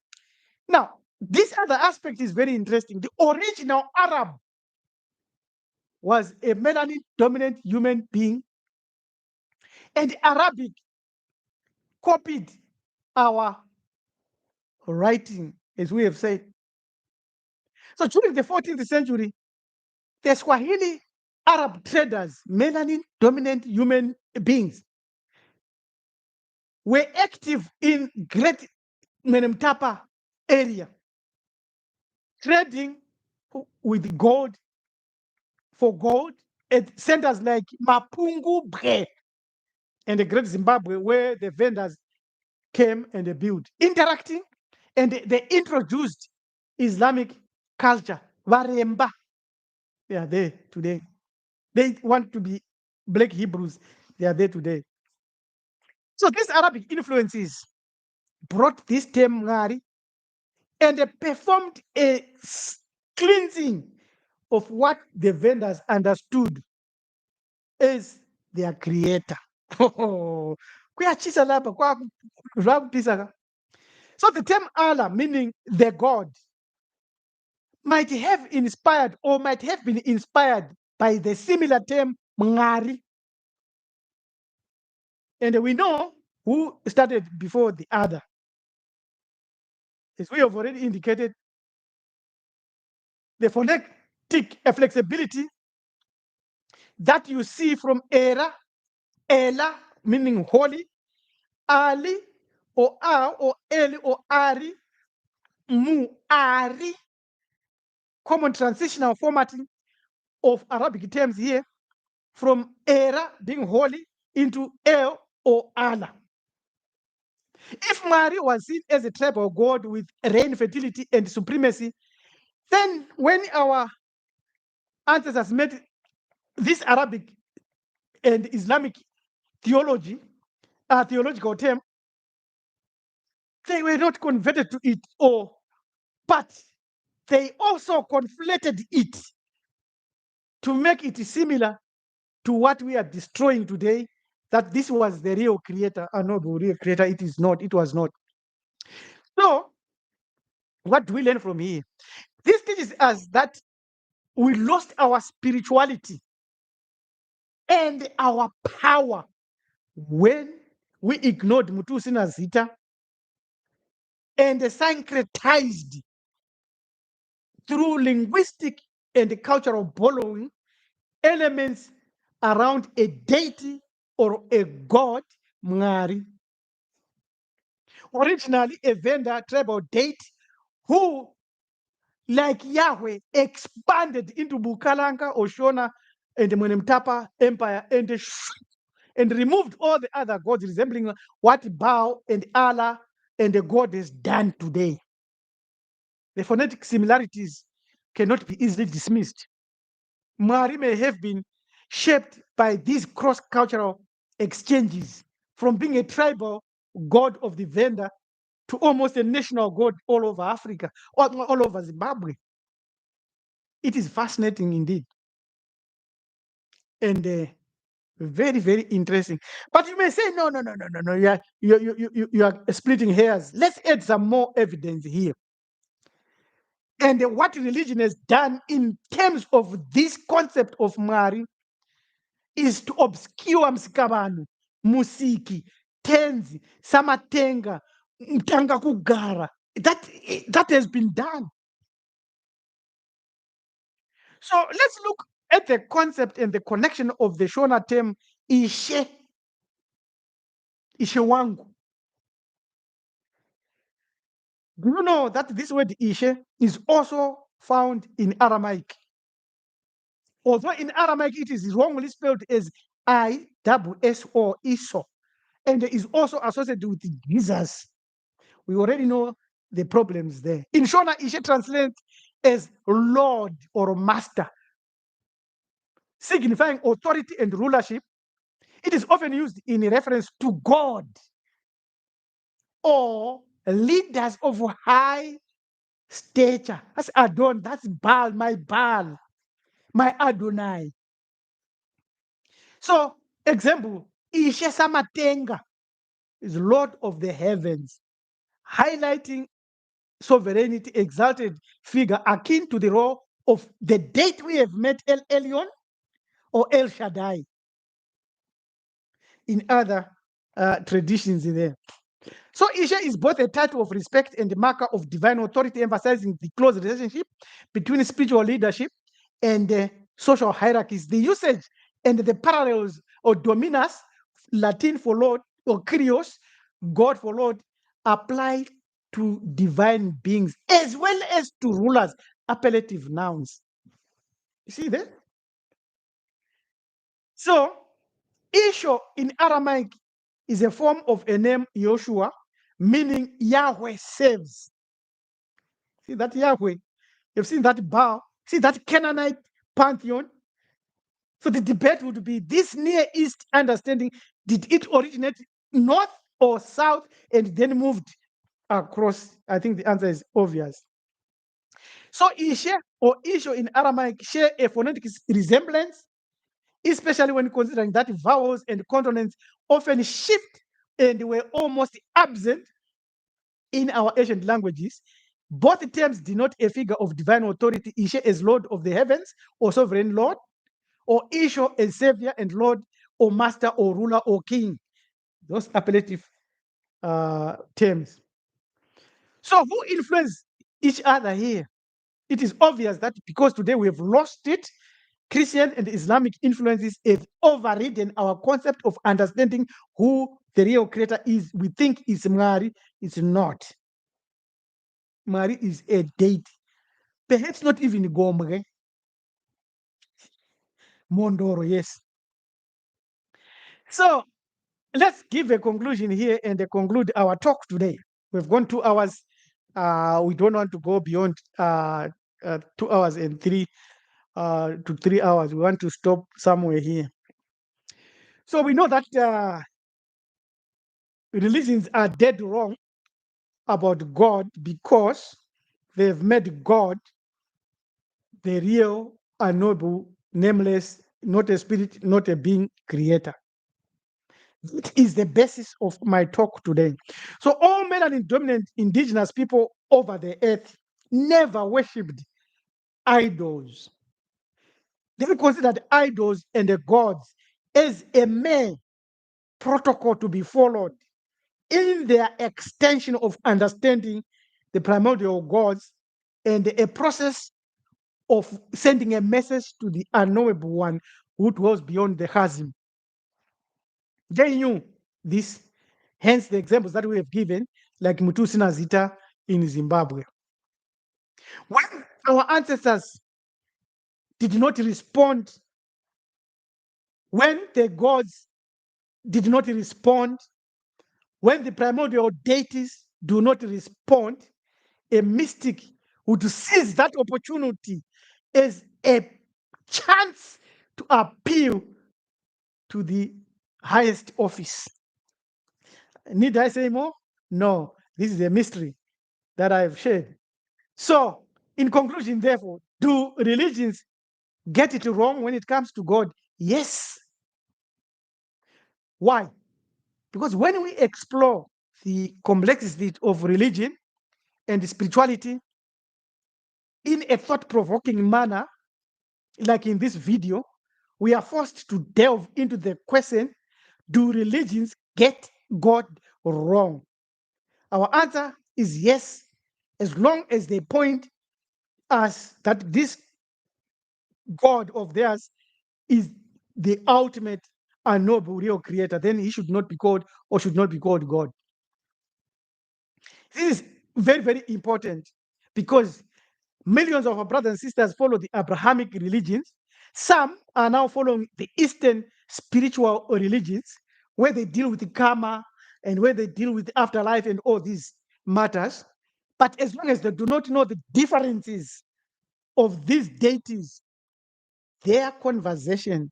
Now, this other aspect is very interesting. The original Arab was a melanin-dominant human being, and Arabic copied our writing, as we have said. So during the 14th century, the Swahili Arab traders, melanin dominant human beings, were active in Great Menemtapa area, trading with gold for gold at centers like Mapungu Bre and the Great Zimbabwe, where the vendors came and they built, interacting, and they introduced Islamic culture. Waremba, they are there today. They want to be Black Hebrews, they are there today. So these Arabic influences brought this term Ngari, and they performed a cleansing of what the vendors understood as their creator. Kuyachisa lapha, zvakupisa ka. So the term Allah, meaning the God, might have inspired or might have been inspired by the similar term Mngari. And we know who started before the other. As we have already indicated, the phonetic flexibility that you see from Era, Ela, meaning holy, Ali, or A, or Eli, or Ari, Mu, Ari, common transitional formatting of Arabic terms here, from Era, being holy, into El or Allah. If Mari was seen as a tribal god with reign, fertility, and supremacy, then when our ancestors met this Arabic and Islamic theology, theological term, they were not converted to it, but they also conflated it to make it similar to what we are destroying today, that this was the real creator. No, the real creator, it is not, it was not. So, what do we learn from here? This teaches us that we lost our spirituality and our power when we ignored Mutusi Zita and syncretized through linguistic and cultural borrowing elements around a deity or a god, Mngari. Originally a vendor tribal deity who, like Yahweh, expanded into Bukalanka, Oshona, and the Mwenemtapa Empire and removed all the other gods resembling what Baal and Allah and the God has done today. The phonetic similarities cannot be easily dismissed. Mari may have been shaped by these cross-cultural exchanges, from being a tribal god of the vendor to almost a national god all over Africa, all over Zimbabwe. It is fascinating indeed. And very, very interesting. But you may say, no, you are splitting hairs. Let's add some more evidence here. And what religion has done in terms of this concept of Mari is to obscure Msikabanu, Musiki, Tenzi, Samatenga, Mtanga Kugara. That has been done. So let's look at the concept and the connection of the Shona term Ishe wangu. Do you know that this word Ishe is also found in Aramaic? Although in Aramaic it is wrongly spelled as I-S-S-O, Iso, and is also associated with Jesus. We already know the problems there. In Shona, Ishe translates as Lord or Master, signifying authority and rulership. It is often used in reference to God or leaders of high stature. That's Adon, that's Baal, my Adonai. So, example, Ishe Samatenga is Lord of the heavens, highlighting sovereignty, exalted figure akin to the role of the deity we have met, El Elyon or El Shaddai. In other traditions in there. So Isha is both a title of respect and a marker of divine authority, emphasizing the close relationship between spiritual leadership and social hierarchies. The usage and the parallels or dominus, Latin for Lord, or Kyrios, God for Lord, apply to divine beings as well as to rulers, appellative nouns. You see that? So, Isho in Aramaic is a form of a name Yoshua, meaning Yahweh saves. See that Yahweh? You've seen that bow. See that Canaanite pantheon? So the debate would be this Near East understanding, did it originate north or south and then moved across? I think the answer is obvious. So Ishe or Isho in Aramaic share a phonetic resemblance, especially when considering that vowels and consonants often shift and were almost absent in our ancient languages. Both terms denote a figure of divine authority, Ishe as Lord of the heavens or sovereign Lord, or Isho as Savior and Lord or Master or Ruler or King. Those appellative terms. So who influence each other here? It is obvious that because today we have lost it, Christian and Islamic influences have overridden our concept of understanding who the real creator is. We think it's Mari, it's not. Mari is a deity. Perhaps not even Gomre. Mondoro, yes. So let's give a conclusion here and conclude our talk today. We've gone 2 hours. We don't want to go beyond 2 hours and 3 to 3 hours. We want to stop somewhere here. So we know that religions are dead wrong about God because they've made God the real, unknowable, nameless, not a spirit, not a being creator. That is the basis of my talk today. So all melanin dominant indigenous people over the earth never worshipped idols. They considered idols and the gods as a mere protocol to be followed in their extension of understanding the primordial gods and a process of sending a message to the unknowable one who dwells beyond the chasm. They knew this, hence the examples that we have given, like Mutusi Nazita in Zimbabwe. When our ancestors did not respond, when the gods did not respond, when the primordial deities do not respond, a mystic would seize that opportunity as a chance to appeal to the highest office. Need I say more? No, this is a mystery that I have shared. So, in conclusion, therefore, do religions get it wrong when it comes to God? Yes. Why? Because when we explore the complexity of religion and spirituality in a thought-provoking manner, like in this video, we are forced to delve into the question, do religions get God wrong? Our answer is yes, as long as they point us that this God of theirs is the ultimate and noble real creator, then he should not be called or should not be called God. This is very, very important because millions of our brothers and sisters follow the Abrahamic religions. Some are now following the Eastern spiritual religions where they deal with the karma and where they deal with the afterlife and all these matters. But as long as they do not know the differences of these deities, their conversation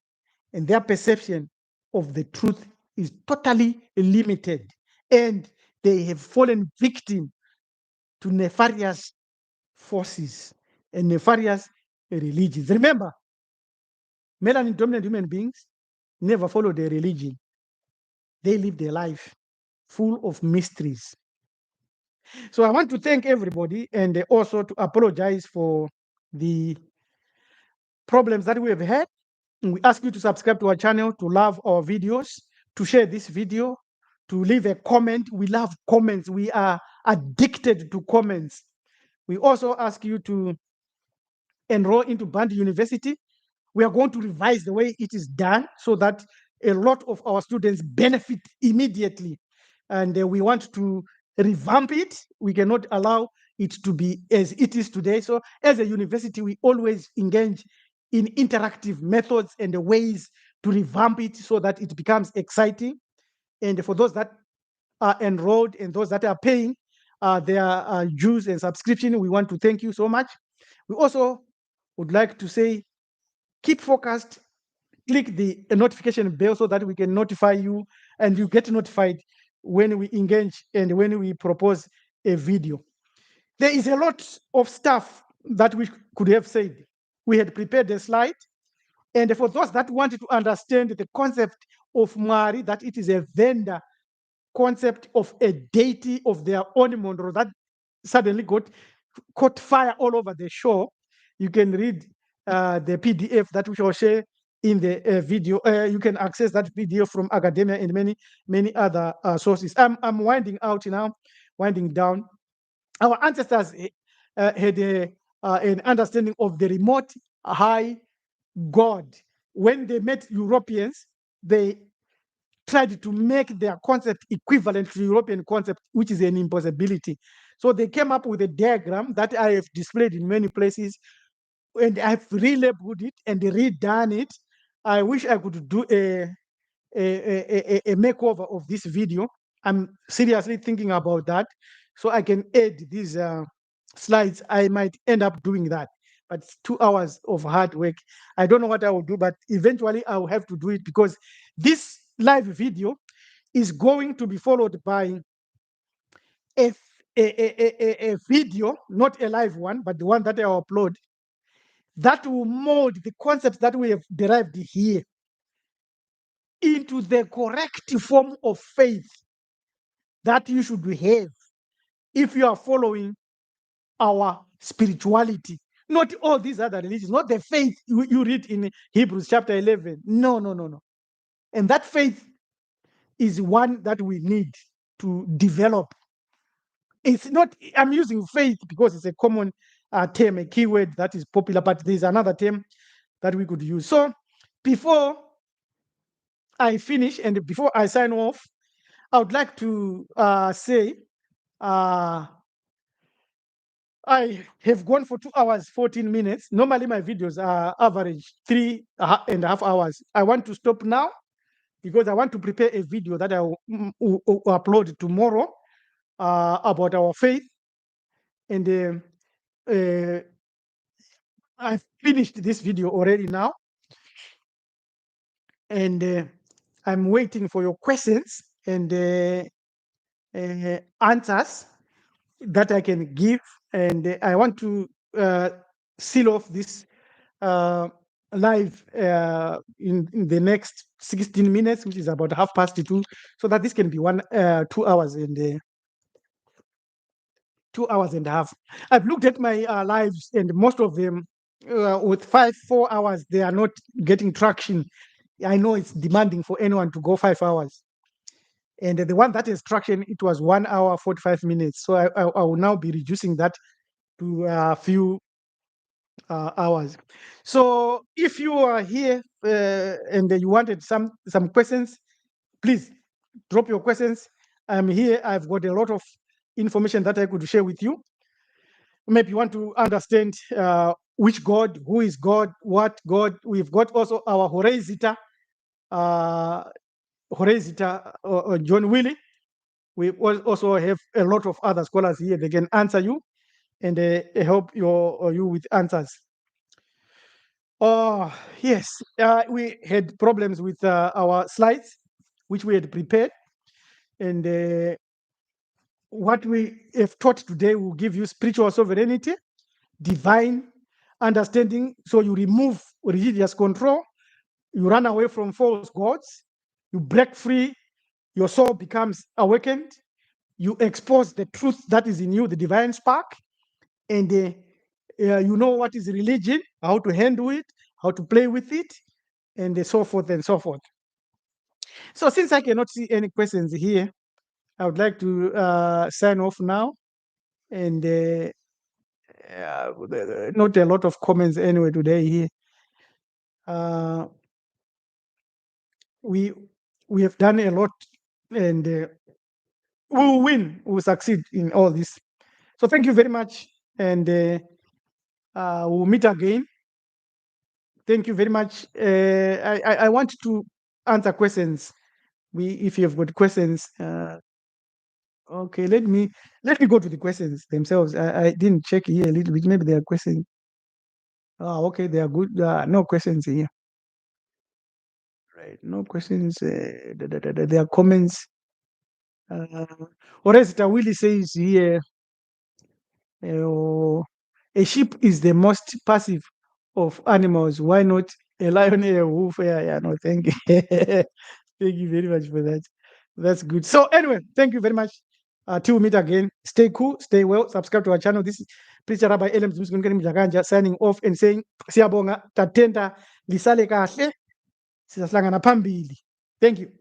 and their perception of the truth is totally limited. And they have fallen victim to nefarious forces and nefarious religions. Remember, melanin dominant human beings never followed a religion. They lived a life full of mysteries. So I want to thank everybody and also to apologize for the problems that we have had. We ask you to subscribe to our channel, to love our videos, to share this video, to leave a comment. We love comments. We are addicted to comments. We also ask you to enroll into Band University. We are going to revise the way it is done so that a lot of our students benefit immediately. And we want to revamp it. We cannot allow it to be as it is today. So as a university, we always engage in interactive methods and ways to revamp it so that it becomes exciting. And for those that are enrolled and those that are paying their dues and subscription, we want to thank you so much. We also would like to say, keep focused, click the notification bell so that we can notify you and you get notified when we engage and when we propose a video. There is a lot of stuff that we could have said. We had prepared a slide, and for those that wanted to understand the concept of Mari, that it is a vendor concept of a deity of their own Monroe that suddenly caught fire all over the show, you can read the PDF that we shall share in the video. You can access that PDF from academia and many other sources. I'm winding out now, winding down. Our ancestors had an understanding of the remote high God. When they met Europeans, they tried to make their concept equivalent to European concept, which is an impossibility. So they came up with a diagram that I have displayed in many places, and I've relabeled it and redone it. I wish I could do a makeover of this video. I'm seriously thinking about that, so I can add these slides. I might end up doing that, but it's 2 hours of hard work. I don't know what I will do, but eventually I will have to do it because this live video is going to be followed by a video, not a live one, but the one that I will upload, that will mold the concepts that we have derived here into the correct form of faith that you should have if you are following our spirituality. Not all these other religions, not the faith you read in Hebrews chapter 11. No. And that faith is one that we need to develop. It's not, I'm using faith because it's a common term, a keyword that is popular, but there's another term that we could use. So before I finish and before I sign off, I would like to say I have gone for 2 hours, 14 minutes. Normally my videos are average 3.5 hours. I want to stop now because I want to prepare a video that I will upload tomorrow about our faith. And I've finished this video already now. And I'm waiting for your questions and answers that I can give. And I want to seal off this live in the next 16 minutes, which is about 2:30, so that this can be 2 hours and 2 hours and a half. I've looked at my lives, and most of them with 4 hours, they are not getting traction. I know it's demanding for anyone to go 5 hours. And the one that is traction, it was 1 hour, 45 minutes. So I will now be reducing that to a few hours. So if you are here and you wanted some questions, please drop your questions. I'm here. I've got a lot of information that I could share with you. Maybe you want to understand which God, who is God, what God. We've got also our Horizita, John Willie. We also have a lot of other scholars here. They can answer you and help you with answers. Yes, we had problems with our slides, which we had prepared. And what we have taught today will give you spiritual sovereignty, divine understanding. So you remove religious control, you run away from false gods, you break free, your soul becomes awakened, you expose the truth that is in you, the divine spark, and you know what is religion, how to handle it, how to play with it, and so forth and so forth. So since I cannot see any questions here, I would like to sign off now, and not a lot of comments anyway today here. We have done a lot, and we will win. We will succeed in all this. So thank you very much, and we'll meet again. Thank you very much. I want to answer questions. If you have got questions, okay. Let me go to the questions themselves. I didn't check here a little bit. Maybe there are questions. Okay, they are good. No questions here. Right, no questions. There are comments. Oresta Willie says here, a sheep is the most passive of animals. Why not a lion, a wolf? Yeah, no, thank you. Thank you very much for that. That's good. So anyway, thank you very much. Till we meet again. Stay cool, stay well, subscribe to our channel. This is Preacher Rabbi Elem Mjakanja signing off and saying, Siyabonga, tatenda, lisale kahle, sizahlangana phambili. Thank you.